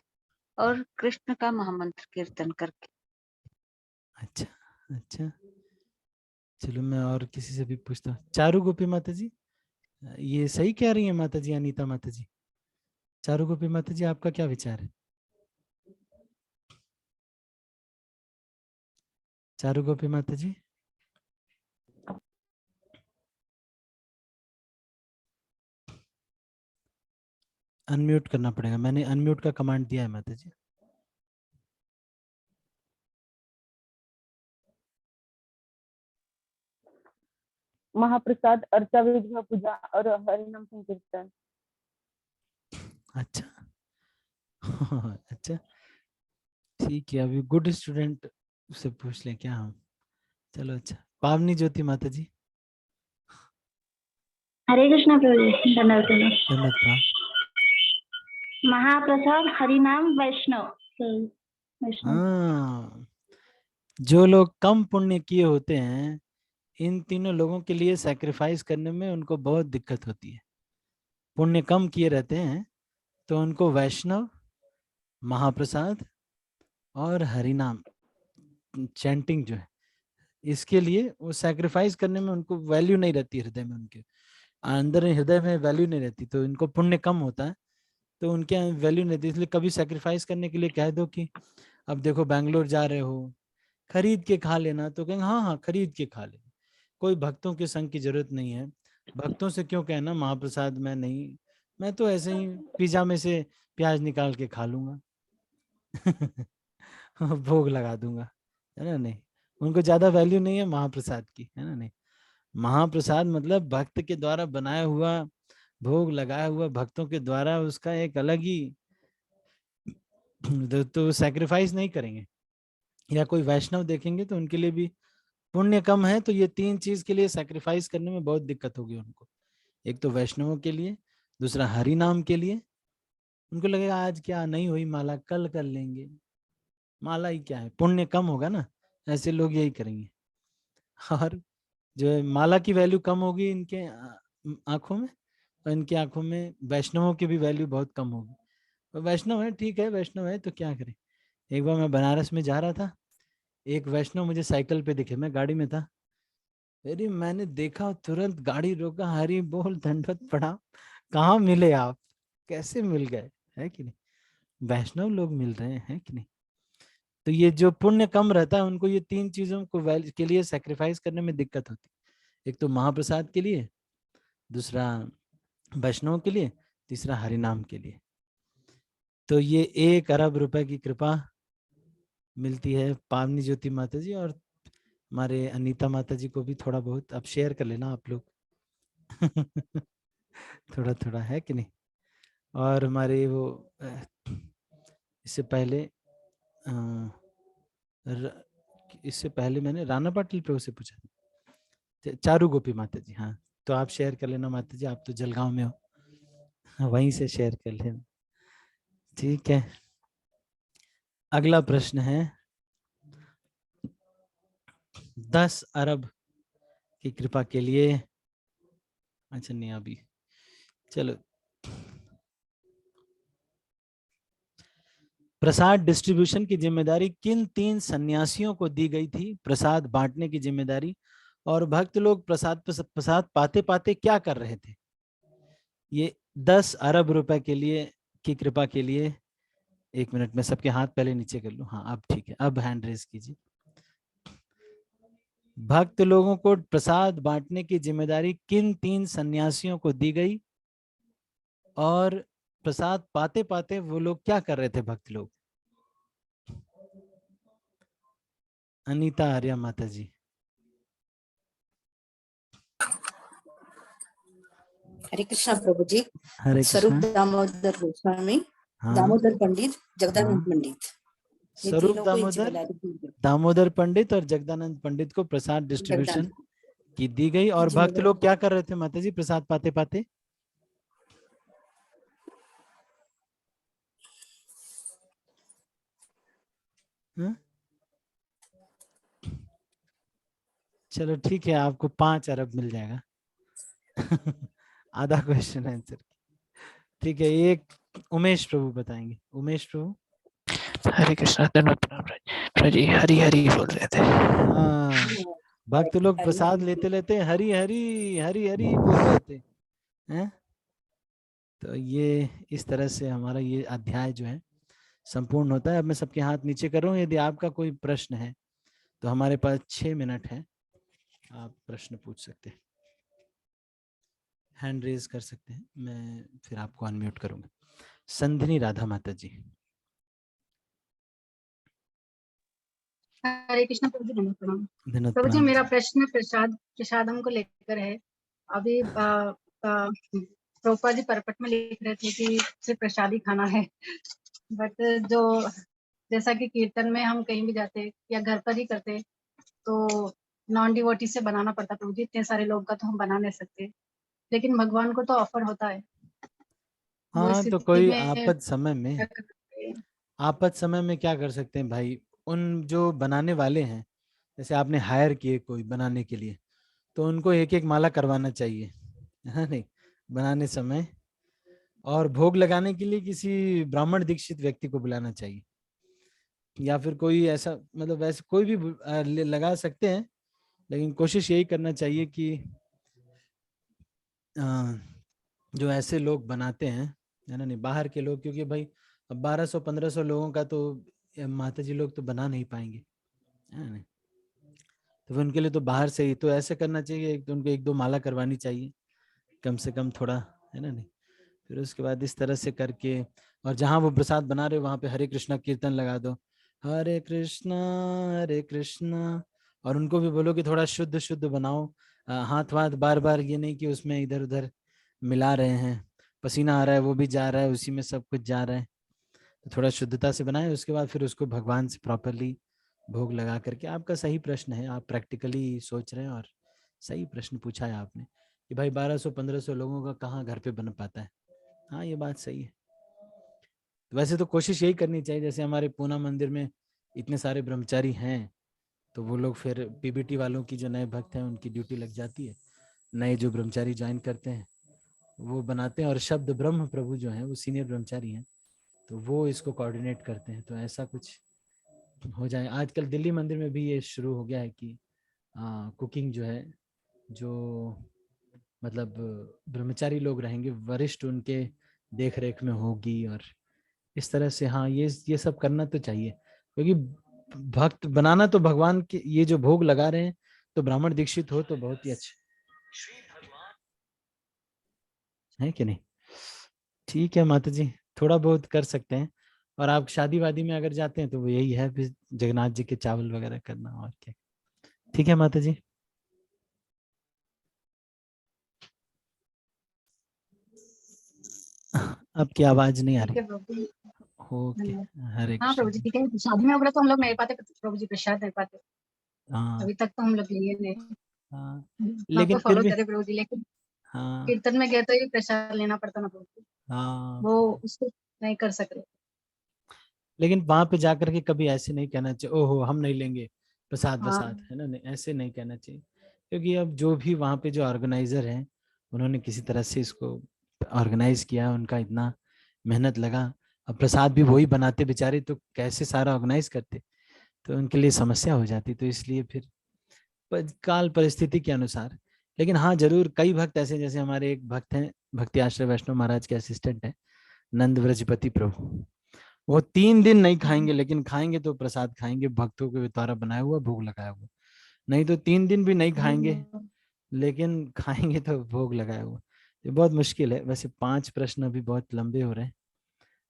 और कृष्ण का महामंत्र कीर्तन करके। अच्छा अच्छा, चलो मैं और किसी से भी पूछता हूँ। चारू गोपी माता जी, ये सही कह रही है माता जी, अनीता माता जी? चारू गोपी माता जी, आपका क्या विचार है? चारू गोपी माता जी, अनम्यूट करना पड़ेगा, मैंने अनम्यूट का कमांड दिया है माता जी। महाप्रसाद, अर्चा विग्रह पूजा और हरिनाम संकीर्तन। अच्छा अच्छा, ठीक है, अभी गुड स्टूडेंट से पूछ लें क्या हम? चलो अच्छा, पावनी ज्योति माता जी। हरे कृष्ण प्रभु जी, धन्यवाद प्रणाम। धन्यवाद प्रणाम। महाप्रसाद, हरिनाम, वैष्णव। वैष्णव। हाँ, जो लोग कम पुण्य किए होते हैं, इन तीनों लोगों के लिए सैक्रिफाइस करने में उनको बहुत दिक्कत होती है। पुण्य कम किए रहते हैं तो उनको वैष्णव, महाप्रसाद और हरिनाम चैंटिंग जो है, इसके लिए वो सैक्रिफाइस करने में उनको वैल्यू नहीं रहती, हृदय में, उनके अंदर हृदय में वैल्यू नहीं रहती, तो इनको पुण्य कम होता है तो उनके यहाँ वैल्यू नहीं रहती। इसलिए कभी सैक्रिफाइस करने के लिए कह दो कि अब देखो बैंगलोर जा रहे हो, खरीद के खा लेना, तो कहेंगे हाँ हाँ खरीद के खा लेना, कोई भक्तों के संग की जरूरत नहीं है। भक्तों से क्यों कहना महाप्रसाद मैं नहीं, मैं तो ऐसे ही पिज्जा में से प्याज निकाल के खा लूंगा भोग लगा दूंगा, है ना। नहीं, उनको ज्यादा वैल्यू नहीं है महाप्रसाद की, है ना। नहीं, महाप्रसाद मतलब भक्त के द्वारा बनाया हुआ, भोग लगाया हुआ भक्तों के द्वारा, उसका एक अलग ही तो सैक्रिफाइस नहीं करेंगे। या कोई वैष्णव देखेंगे तो उनके लिए भी पुण्य कम है, तो ये तीन चीज के लिए सैक्रिफाइस करने में बहुत दिक्कत होगी उनको। एक तो वैष्णवों के लिए, दूसरा हरि नाम के लिए, उनको लगेगा आज क्या नहीं हुई माला, कल कर लेंगे, माला ही क्या है, पुण्य कम होगा ना, ऐसे लोग यही करेंगे। और जो है माला की वैल्यू कम होगी इनके आंखों में, और इनकी आंखों में वैष्णवों की भी वैल्यू बहुत कम होगी। तो वैष्णव है ठीक है, वैष्णव है तो क्या करें। एक बार मैं बनारस में जा रहा था, एक वैष्णव मुझे साइकिल पे दिखे, मैं गाड़ी में था, अरे मैंने देखा तुरंत गाड़ी रोका, हरी बोल दंडवत पड़ा, कहाँ मिले आप, कैसे मिल गए, है कि नहीं। वैष्णव लोग मिल रहे हैं कि नहीं। तो ये जो पुण्य कम रहता है उनको ये तीन चीजों को के लिए सैक्रिफाइस करने में दिक्कत होती है। एक तो महाप्रसाद के लिए, दूसरा वैष्णव के लिए, तीसरा हरिनाम के लिए। तो ये 1 अरब रुपए की कृपा मिलती है पावनी ज्योति माता जी, और हमारे अनीता माता जी को भी थोड़ा बहुत अब शेयर कर लेना आप लोग थोड़ा थोड़ा, है कि नहीं। और हमारे वो इससे पहले इससे पहले मैंने राणा पाटिल प्रभु से पूछा, चारू गोपी माता जी, हाँ तो आप शेयर कर लेना माता जी, आप तो जलगांव में हो, वहीं से शेयर कर लेना, ठीक है। अगला प्रश्न है 10 अरब की कृपा के लिए, अच्छा नहीं अभी, चलो। प्रसाद डिस्ट्रीब्यूशन की जिम्मेदारी किन 3 सन्यासियों को दी गई थी, प्रसाद बांटने की जिम्मेदारी, और भक्त लोग प्रसाद पाते पाते क्या कर रहे थे। ये 10 अरब रुपए के लिए की कृपा के लिए, 1 मिनट में सबके हाथ पहले नीचे कर लूं, हाँ अब ठीक है, अब हैंड रेज कीजिए। भक्त लोगों को प्रसाद बांटने की जिम्मेदारी किन 3 सन्यासियों को दी गई, और प्रसाद पाते पाते वो लोग क्या कर रहे थे भक्त लोग। अनीता आर्या माता जी। हरे कृष्णा प्रभु जी। हरे स्वरूप कृष्णा। दामोदर गोस्वामी, हाँ दामोदर पंडित, जगदानंद हाँ, पंडित, ये स्वरूप तीनों को ये दामोदर, जिम्मेदारी दी गई। दामोदर पंडित और जगदानंद पंडित को प्रसाद डिस्ट्रीब्यूशन जगदानंद की दी गई। और भक्त जिम्मेदारी। लोग क्या कर रहे थे माता जी प्रसाद पाते पाते। हाँ? चलो ठीक है, आपको 5 अरब मिल जाएगा आधा क्वेश्चन आंसर, ठीक है। एक उमेश प्रभु बताएंगे, उमेश प्रभु। हरे कृष्णा, धन्यवाद प्रभु जी, हरी हरी बोल रहे थे। हाँ, भक्त लोग प्रसाद लेते लेते हरी हरी हरी हरी बोल रहे थे, हैं। तो ये इस तरह से हमारा ये अध्याय जो है संपूर्ण होता है। अब मैं सबके हाथ नीचे कर रहा हूँ, यदि आपका कोई प्रश्न है तो हमारे पास 6 मिनट है, आप प्रश्न पूछ सकते हैं, हैंड रेज कर सकते हैं, मैं फिर आपको अनम्यूट करूंगा। संधिनी राधा माता जी। हरे कृष्ण प्रभु जी, नमः प्रणाम। धन्यवाद प्रभु जी, प्रणाम। मेरा प्रश्न प्रसादम को लेकर है। अभी प्रभुपाद जी परपट में लिख रहे थे कि सिर्फ प्रसाद ही खाना है, बट जो जैसा कि कीर्तन में हम कहीं भी जाते या घर पर ही करते तो नॉन डिवोटी से बनाना पड़ता। प्रभु जी, इतने सारे लोग का तो हम बना नहीं सकते, लेकिन भगवान को तो ऑफर होता है। हाँ तो कोई आपद समय में, आपद समय में क्या कर सकते हैं भाई, उन जो बनाने वाले हैं, जैसे आपने हायर किए कोई बनाने के लिए, तो उनको एक एक माला करवाना चाहिए, है नहीं, बनाने समय। और भोग लगाने के लिए किसी ब्राह्मण दीक्षित व्यक्ति को बुलाना चाहिए, या फिर कोई ऐसा मतलब वैसे कोई भी लगा सकते हैं, लेकिन कोशिश यही करना चाहिए कि जो ऐसे लोग बनाते हैं, है ना, नहीं बाहर के लोग, क्योंकि भाई अब 1200-1500 लोगों का तो माता जी लोग तो बना नहीं पाएंगे, है ना। तो फिर उनके लिए तो बाहर से ही तो ऐसे करना चाहिए, एक तो उनको 1-2 माला करवानी चाहिए कम से कम थोड़ा, है ना नहीं। फिर उसके बाद इस तरह से करके, और जहाँ वो प्रसाद बना रहे हो वहां पे हरे कृष्णा कीर्तन लगा दो, हरे कृष्णा हरे कृष्णा। और उनको भी बोलो कि थोड़ा शुद्ध शुद्ध बनाओ, हाथ वाथ बार बार ये नहीं कि उसमें इधर उधर मिला रहे हैं, पसीना आ रहा है वो भी जा रहा है, उसी में सब कुछ जा रहा है। तो थोड़ा शुद्धता से बनाए, उसके बाद फिर उसको भगवान से प्रॉपरली भोग लगा करके। आपका सही प्रश्न है, आप प्रैक्टिकली सोच रहे हैं और सही प्रश्न पूछा है आपने कि भाई 1200-1500 लोगों का कहाँ घर पे बन पाता है। हाँ ये बात सही है। तो वैसे तो कोशिश यही करनी चाहिए, जैसे हमारे पूना मंदिर में इतने सारे ब्रह्मचारी हैं, तो वो लोग फिर पीबीटी वालों की जो नए भक्त हैं उनकी ड्यूटी लग जाती है, नए जो ब्रह्मचारी ज्वाइन करते हैं वो बनाते हैं, और शब्द ब्रह्म प्रभु जो हैं वो सीनियर ब्रह्मचारी हैं, तो वो इसको कोऑर्डिनेट करते हैं। तो ऐसा कुछ हो जाए। आजकल दिल्ली मंदिर में भी ये शुरू हो गया है कि कुकिंग जो है, जो मतलब ब्रह्मचारी लोग रहेंगे वरिष्ठ, उनके देख रेख में होगी, और इस तरह से हाँ ये सब करना तो चाहिए, क्योंकि भक्त बनाना तो भगवान के, ये जो भोग लगा रहे हैं तो ब्राह्मण दीक्षित हो तो बहुत ही अच्छा है कि नहीं। ठीक है माता जी, थोड़ा बहुत कर सकते हैं। और आप शादी वादी में अगर जाते हैं तो वो यही है, फिर जगन्नाथ जी के चावल वगैरह करना, और क्या। ठीक है माता जी। आपकी आवाज नहीं आ ठीक रही। है प्रभु जी, ओके, धन्यवाद। हरे हाँ प्रभु कृष्ण। जी ठीक है, शादी में होगा तो हम लोग नहीं पाते प्रभु जी, प्रसाद नहीं पाते, हाँ अभी तक तो हम लोग लिए नहीं। हाँ, हम तो लेकिन फिर फॉलो भी करे प्रभु जी, लेकिन हाँ कीर्तन में गए तो ही प्रसाद लेना पड़ता ना प्रभु जी, हाँ, वो उसको नहीं कर सकते। लेकिन वहां पे जाकर के कभी ऐसे नहीं कहना चाहिए ओहो हम नहीं लेंगे प्रसाद हाँ वसाद, है ना, नहीं ऐसे नहीं कहना चाहिए। क्योंकि अब जो भी वहां पे जो ऑर्गेनाइजर हैं उन्होंने किसी तरह से इसको ऑर्गेनाइज किया, उनका इतना मेहनत लगा, अब प्रसाद भी वही बनाते बेचारे, तो कैसे सारा ऑर्गेनाइज करते, तो उनके लिए समस्या हो जाती। तो इसलिए फिर काल परिस्थिति के अनुसार। लेकिन हाँ जरूर कई भक्त ऐसे, जैसे हमारे एक भक्त हैं भक्ति आश्रय वैष्णव महाराज के असिस्टेंट है नंद व्रजपति प्रभु, वो 3 दिन नहीं खाएंगे, लेकिन खाएंगे तो प्रसाद खाएंगे, भक्तों के द्वारा बनाया हुआ भोग लगाया हुआ। नहीं तो 3 दिन भी नहीं खाएंगे, लेकिन खाएंगे तो भोग लगाया हुआ। ये बहुत मुश्किल है। वैसे 5 प्रश्न अभी बहुत लंबे हो रहे हैं,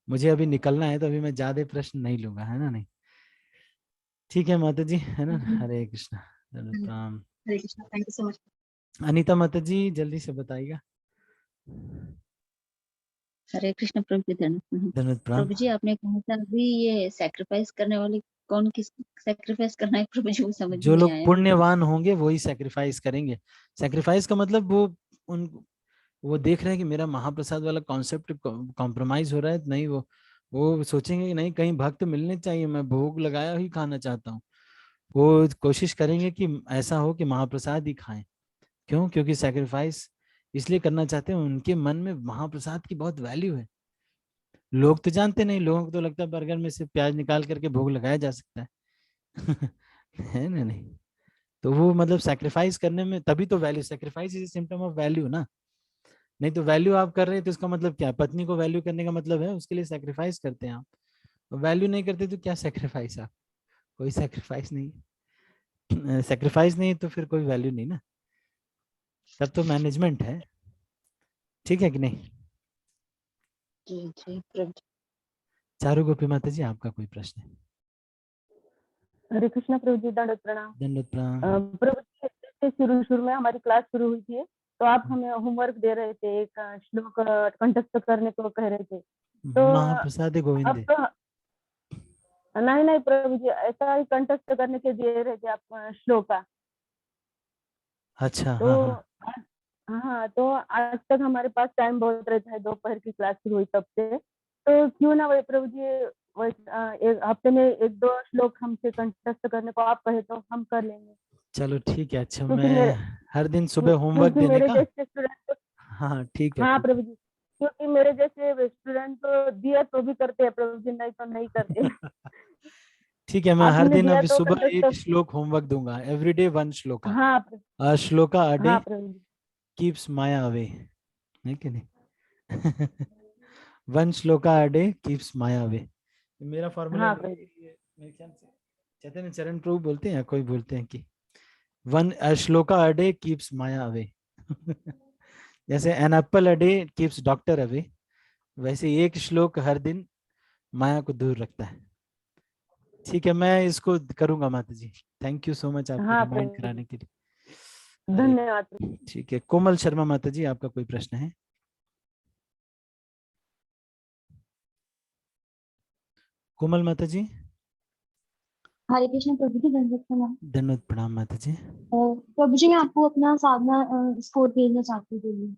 मुझे अभी निकलना है, तो अभी मैं ज्यादा प्रश्न नहीं लूंगा, है ना नहीं। ठीक है माता जी, है ना। हरे कृष्णा, प्रणाम। Hare Krishna, thank you so much. Anita माता जी जल्दी से बताइएगा। हरे कृष्ण प्रभु जी, धन्यवाद। धन्यवाद प्रणाम। प्रभु जी आपने कहा था अभी ये सैक्रिफाइस करने वाले कौन किस सैक्रिफाइस करना है प्रभु जी, वो समझ में जो नहीं लोग आया मुझे। पुण्यवान होंगे वही सैक्रिफाइस करेंगे। सैक्रिफाइस का मतलब उन वो देख रहे हैं कि मेरा महाप्रसाद वाला कॉन्सेप्ट कॉम्प्रोमाइज हो रहा है, नहीं वो सोचेंगे कि नहीं कहीं भक्त मिलने चाहिए, मैं भोग लगाया ही खाना चाहता हूँ। वो कोशिश करेंगे कि ऐसा हो कि महाप्रसाद ही खाएं। क्यों? क्योंकि सैक्रिफाइस इसलिए करना चाहते हैं, उनके मन में महाप्रसाद की बहुत वैल्यू है। लोग तो जानते नहीं, लोगों को तो लगता है बर्गर में से प्याज निकाल करके भोग लगाया जा सकता है है ना नहीं। तो वो मतलब सैक्रिफाइस करने में तभी तो value, sacrifice is symptom of value ना। नहीं तो वैल्यू आप कर रहे हैं तो इसका मतलब क्या, पत्नी को वैल्यू करने का मतलब है उसके लिए सैक्रिफाइस करते हैं आप। वैल्यू नहीं करते तो क्या सैक्रिफाइस, आप कोई सैक्रिफाइस नहीं, सैक्रिफाइस नहीं तो फिर कोई वैल्यू नहीं ना, तब तो मैनेजमेंट है। ठीक है कि नहीं। जी जी प्रभु जी। चारू गोपी माता जी आपका कोई प्रश्न है। हरे कृष्णा प्रभु जी, दंडवत प्रणाम। दंडवत प्रणाम। प्रभु जी जैसे शुरू में हमारी क्लास शुरू हुई थी, तो आप हमें होमवर्क दे रहे थे, एक श्लोक कंठस्थ करने को कह रहे थे, तो महाप्रसाद गोविंदे। आप नहीं नहीं प्रभु जी, ऐसा ही कंठस्थ करने के दे रहे थे आप श्लोका। अच्छा तो हाँ हाँ। हाँ, तो आज तक हमारे पास टाइम बहुत रहता है, दोपहर की क्लास शुरू हुई तब से, तो क्यों ना वही प्रभु जी एक हफ्ते में 1-2 श्लोक हमसे कंठस्थ करने को आप कहे तो हम कर लेंगे। चलो ठीक है। अच्छा, क्योंकि मैं मेरे हर दिन सुबह होमवर्क क्योंकि देने मेरे का। जैसे स्टूडेंट, हाँ ठीक है, हाँ ठीक प्रभु जी, क्योंकि मेरे जैसे स्टूडेंट तो दिया तो भी करते हैं प्रभु जी, नहीं तो नहीं करते। है। ठीक है, मैं हर आपने दिन दिया अभी तो सुबह एक कंडक्टर। श्लोक होमवर्क दूंगा, एवरीडे वन श्लोका। हाँ श्लोका अ डे हाँ प्रभु जी। कीप्स माया अवे, है कि नहीं? One shloka a day keeps maya away, मेरा फॉर्मूला हाँ नहीं प्रभु है जी। ये, मेरे ख्याल से चैतन्य चरण प्रभु बोलते हैं, कोई बोलते हैं कि one shloka a day keeps maya away. जैसे an apple a day keeps doctor away, वैसे एक श्लोक हर दिन माया को दूर रखता है। ठीक है, मैं इसको करूंगा माता जी। थैंक यू सो मच आपको हाँ रिमाइंड प्रभु जी, कराने के लिए। हरे, धन्यवाद प्रभु। ठीक है। कोमल शर्मा माता जी, आपका कोई प्रश्न है? कोमल माता जी। हरे कृष्ण प्रभु जी, दंडवत प्रणाम। धन्यवाद, प्रणाम माता जी। प्रभु जी, मैं आपको अपना साधना स्कोर भेजना चाहती हूँ।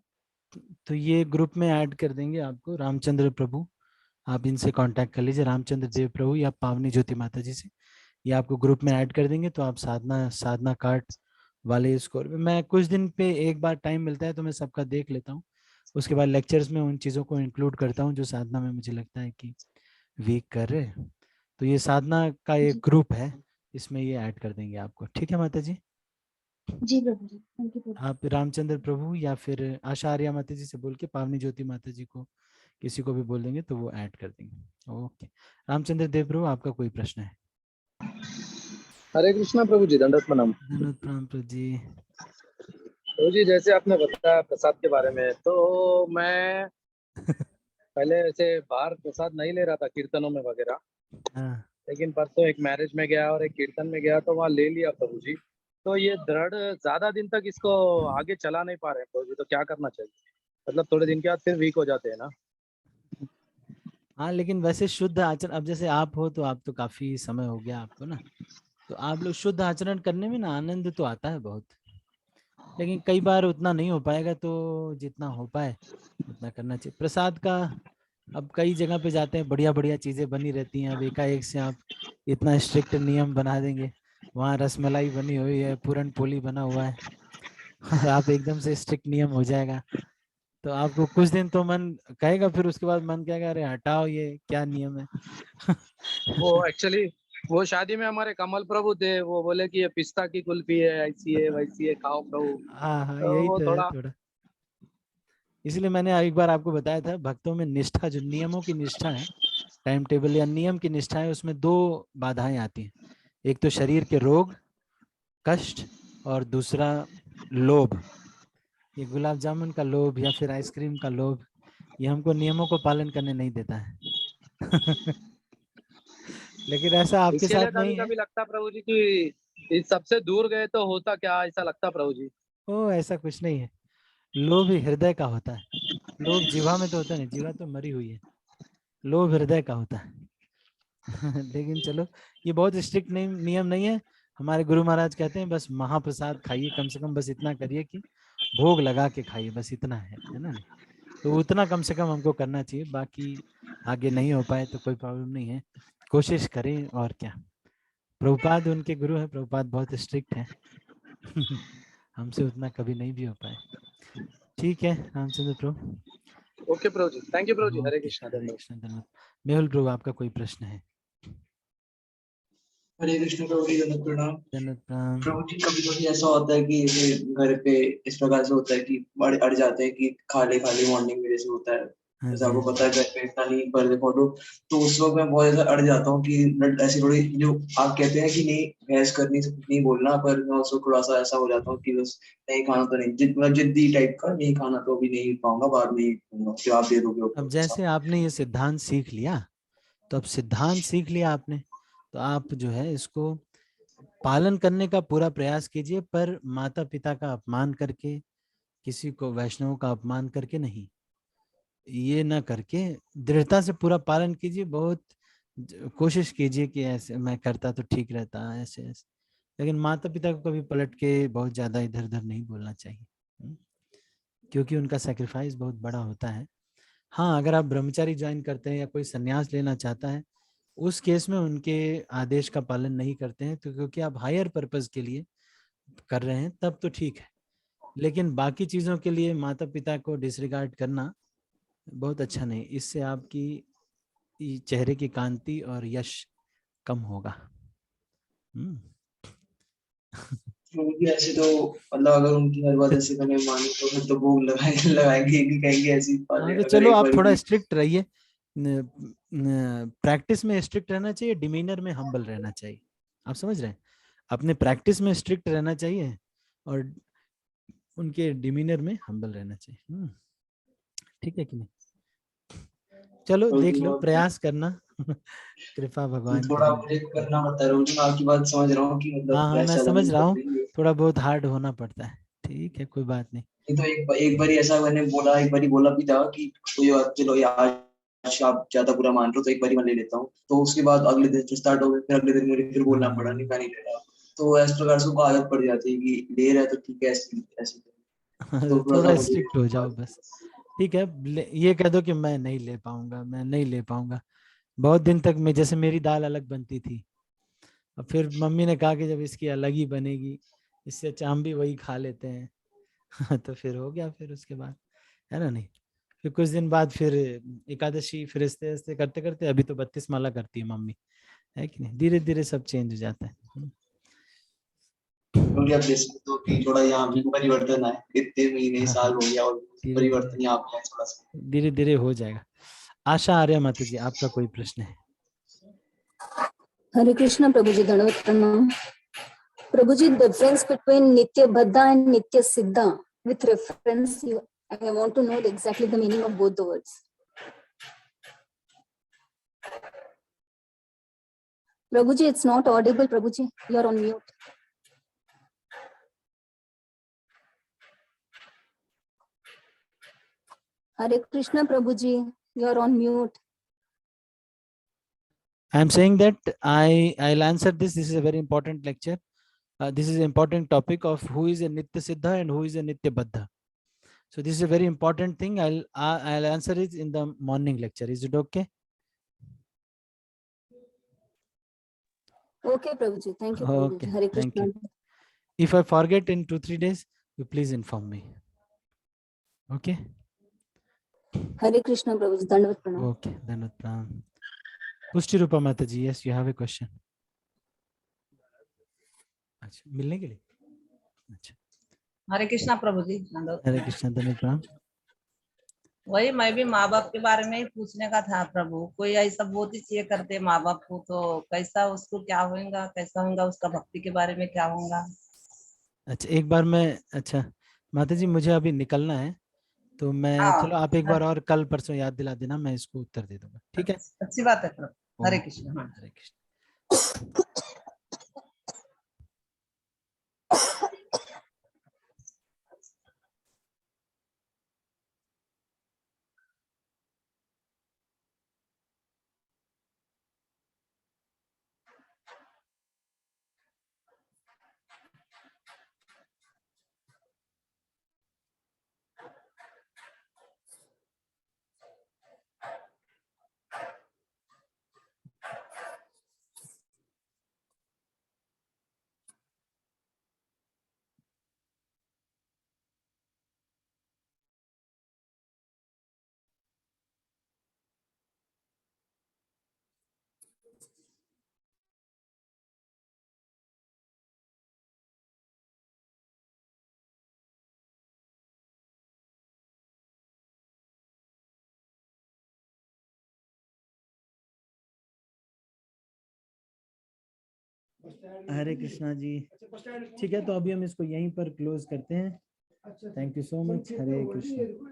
तो ये ग्रुप में ऐड कर देंगे आपको, रामचंद्र प्रभु, आप इनसे कांटेक्ट कर लीजिए, रामचंद्र देव प्रभु या पावनी ज्योति माता जी से, ये आपको ग्रुप में ऐड कर देंगे। तो आप साधना कार्ड वाले स्कोर में, मैं कुछ दिन पे एक बार टाइम मिलता है तो मैं सबका देख लेता हूँ, उसके बाद लेक्चर्स में उन चीज़ों को इंक्लूड करता हूँ जो साधना में मुझे लगता है कि वीक कर रहे। तो ये साधना का एक ग्रुप है, इसमें ये ऐड कर देंगे आपको। ठीक है माता जी? जी प्रभु जी, थैंक यू प्रभु। आप रामचंद्र प्रभु या फिर आशा आर्या माता जी से बोल के पावनी ज्योति माता जी को किसी को भी बोल देंगे तो वो ऐड कर देंगे। ओके, रामचंद्र देव प्रभु, आपका कोई प्रश्न है? हरे कृष्णा प्रभु जी, दंडवत प्रणाम। धन्यवाद, प्रणाम प्रभु जी। प्रभु जी, जैसे आपने बताया प्रसाद के बारे में, तो मैं पहले ऐसे बाहर प्रसाद नहीं ले रहा था कीर्तनों में वगैरह, हाँ। लेकिन परसों एक मैरिज में गया और एक कीर्तन में गया तो वहाँ ले लिया प्रभु जी। तो ये दृढ़ ज्यादा दिन तक इसको आगे चला नहीं पा रहे हैं प्रभु जी, तो क्या करना चाहिए? मतलब थोड़े दिन के बाद फिर वीक हो जाते हैं ना? हाँ, लेकिन वैसे शुद्ध आचरण, अब जैसे आप हो तो आप तो काफी समय हो गया आपको ना, तो आप लोग शुद्ध आचरण करने में ना आनंद तो आता है बहुत, लेकिन कई बार उतना नहीं हो पाएगा, तो जितना हो पाए उतना करना चाहिए। प्रसाद का अब कई जगह पे जाते हैं, बढ़िया बढ़िया चीजें बनी रहती हैं, अब एकाएक से आप इतना स्ट्रिक्ट नियम बना देंगे, वहाँ रसमलाई बनी हुई है, पूरन पोली बना हुआ है, और आप एकदम से स्ट्रिक्ट नियम हो जाएगा, तो आपको कुछ दिन तो मन कहेगा, फिर उसके बाद मन कहेगा अरे हटाओ, ये क्या नियम है। वो एक्चुअली वो शादी में हमारे कमल प्रभु थे, वो बोले कि ये पिस्ता की कुल्फी है, ऐसी है वैसी है, खाओ प्रभु। हाँ हाँ, तो यही वो तो है थोड़ा थोड़ा, इसलिए मैंने एक बार आपको बताया था, भक्तों में निष्ठा, जो नियमों की निष्ठा है, टाइम टेबल या नियम की निष्ठा है, उसमें दो बाधाएं आती हैं, एक तो शरीर के रोग कष्ट, और दूसरा लोभ। ये गुलाब जामुन का लोभ या फिर आइसक्रीम का लोभ, ये हमको नियमों को पालन करने नहीं देता है। लेकिन ऐसा आपके इसके लिए साथ कभी नहीं है। कभी लगता प्रभु जी कि इस सबसे दूर गए तो होता क्या, ऐसा लगता प्रभु जी। ओ, ऐसा कुछ नहीं है, लोभ हृदय का होता है, लोभ जीवा में तो होता नहीं, जीवा तो मरी हुई है, लोभ हृदय का होता है। लेकिन चलो, ये बहुत स्ट्रिक्ट नियम नहीं है। हमारे गुरु महाराज कहते हैं बस महाप्रसाद खाइए, कम से कम बस इतना करिए कि भोग लगा के खाइए, बस इतना है ना नहीं? तो उतना कम से कम हमको करना चाहिए, बाकी आगे नहीं हो पाए तो कोई प्रॉब्लम नहीं है, कोशिश करें और क्या। प्रभुपाद उनके गुरु हैं, प्रभुपाद बहुत स्ट्रिक्ट है। हमसे उतना कभी नहीं भी हो पाए। ठीक है Ramchandra Prabhu. Okay Prabhu ji, thank you Prabhu ji. Hare okay, Krishna, Hare धन्यवाद। कृष्ण, धन्यवाद। मेहुल प्रभु, आपका कोई प्रश्न है? हरे कृष्ण प्रभु जी, दंडवत प्रणाम। धन्यवाद, प्रणाम। प्रभु जी, कभी कभी ऐसा होता है कि जैसे घर पे इस प्रकार से होता है कि अड़ जाते हैं कि खाली खाली मॉर्निंग में जैसे होता है, हाँ जैसे जी, आपको हाँ पता है घर पे इतना नहीं पर फोटो, तो उस वक्त मैं बहुत ज्यादा अड़ जाता हूँ कि ऐसी थोड़ी, जो आप कहते हैं कि नहीं बहस करनी, नहीं बोलना, पर मैं उसको थोड़ा सा ऐसा हो जाता हूँ कि बस नहीं खाना तो नहीं, जिद्दी टाइप का, नहीं खाना तो अभी नहीं खाऊंगा, बाद में ही खाऊंगा, जो आप दे दोगे अब ऊपर जैसे आपने ये सिद्धांत सीख लिया, तो अब सिद्धांत सीख लिया आपने, तो आप जो है इसको पालन करने का पूरा प्रयास कीजिए, पर माता पिता का अपमान करके, किसी को वैष्णव का अपमान करके नहीं, ये ना करके दृढ़ता से पूरा पालन कीजिए। बहुत कोशिश कीजिए कि ऐसे मैं करता तो ठीक रहता, ऐसे ऐसे, लेकिन माता पिता को कभी पलट के बहुत ज्यादा इधर उधर नहीं बोलना चाहिए, क्योंकि उनका सेक्रीफाइस बहुत बड़ा होता है। हाँ, अगर आप ब्रह्मचारी ज्वाइन करते हैं या कोई संन्यास लेना चाहता है, उस केस में उनके आदेश का पालन नहीं करते हैं, तो क्योंकि आप हायर पर्पस के लिए कर रहे हैं तब तो ठीक है, लेकिन बाकी चीजों के लिए माता पिता को डिसरिगार्ड करना बहुत अच्छा नहीं। इससे आपकी चेहरे की कांति और यश कम होगा। प्रभु जी ऐसे तो मतलब अगर उनकी हर बात ऐसे करने मानी तो फिर तो भूख लगाएंगे ही नहीं, कहेंगे ऐसी बातें। हाँ तो अगर चलो एक आप बार थोड़ा भी स्ट्रिक्ट रहिए, प्रैक्टिस में स्ट्रिक्ट रहना चाहिए, डिमीनर में हम्बल रहना चाहिए। आप समझ रहे हैं, अपने प्रैक्टिस में स्ट्रिक्ट रहना चाहिए और उनके डिमीनर में हम्बल रहना चाहिए। ठीक है कि नहीं? चलो प्रभु देख जी लो, बहुत प्रयास करना कृपा भगवान थोड़ा करेंगे। मुझे करना पड़ता है प्रभु जी, मैं आपकी बात समझ रहा हूँ कि मतलब हाँ हाँ, प्रयास मैं ज्यादा समझ नहीं रहा कर हूँ, देंगे। थोड़ा बहुत हार्ड होना पड़ता है। ठीक है, कोई बात नहीं। नहीं तो एक बार ऐसा मैंने बोला, एक बार बोला भी था कि कोई बात, चलो आज आप ज्यादा बुरा मान रहे हो तो एक बार मैं ले लेता हूँ, तो उसके बाद अगले दिन से स्टार्ट हो गए, फिर अगले दिन मुझे फिर बोलना पड़ा नहीं, मैं नहीं ले रहा। तो इस प्रकार से उनको आदत पड़ जाती है कि ले रहा है तो ठीक है, ऐसे ऐसे। तो थोड़ा सा थोड़ा मुझे स्ट्रिक्ट हो जाओ बस। ठीक है, ये कह दो कि मैं नहीं ले पाऊंगा, मैं नहीं ले पाऊंगा। बहुत दिन तक मैं, जैसे मेरी दाल अलग बनती थी, और फिर मम्मी ने कहा कि जब इसकी अलग ही बनेगी, इससे अच्छा हम भी वही खा लेते हैं। तो फिर हो गया, फिर उसके बाद, है ना नहीं, फिर कुछ दिन बाद फिर एकादशी, फिर ऐसे ऐसे करते करते अभी तो 32 माला करती है मम्मी, है कि नहीं? धीरे धीरे सब चेंज हो जाता है। क्योंकि आप देख सकते हो कि थोड़ा यहाँ भी परिवर्तन आए, इतने महीने हाँ साल हाँ, हो गया और धीरे धीरे परिवर्तन यहाँ पे आया थोड़ा सा। धीरे धीरे हो जाएगा। आशा आर्य माता जी, आपका कोई प्रश्न है? हरे कृष्णा प्रभु जी, दंडवत प्रणाम। प्रभु जी, difference between Nitya Baddha and Nitya Siddha with reference, I want to know exactly the meaning of both the words. Prabhu ji, it's not audible. Prabhu ji, you're on mute. Hare Krishna, Prabhu ji, you're on mute. I am saying that I'll answer this. This is a very important lecture. This is an important topic of who is a Nitya Siddha and who is a Nitya Baddha. So this is a very important thing. I'll answer it in the morning lecture. Is it okay? Okay, Prabhu ji. Thank you, Prabhu ji. Okay, Hare thank Krishna. you. If I forget in 2-3 days, you please inform me. Okay? Hare Krishna, Prabhu ji. Dandavat pranam. Okay, Dandavat pranam. पुष्टि रूपा माता जी, yes, you have a question. अच्छा, मिलने के लिए? अच्छा, हरे कृष्णा प्रभु जी। हरे कृष्णा, धन्यवाद प्रणाम। वही मैं भी माँ बाप के बारे में ही पूछने का था प्रभु। कोई ऐसा बहुत ही चीज करते माँ बाप को, तो कैसा उसको क्या होगा, कैसा होगा उसका, भक्ति के बारे में क्या होगा? अच्छा, एक बार मैं, अच्छा माता जी मुझे अभी निकलना है, तो मैं, चलो आप एक बार और कल परसों याद दिला देना, मैं इसको उत्तर दे दूंगा। ठीक है, अच्छी बात है प्रभु। हरे कृष्णा। हरे कृष्ण। हरे कृष्णा जी। ठीक है, तो अभी हम इसको यहीं पर क्लोज करते हैं। Thank you so much. Hare Krishna.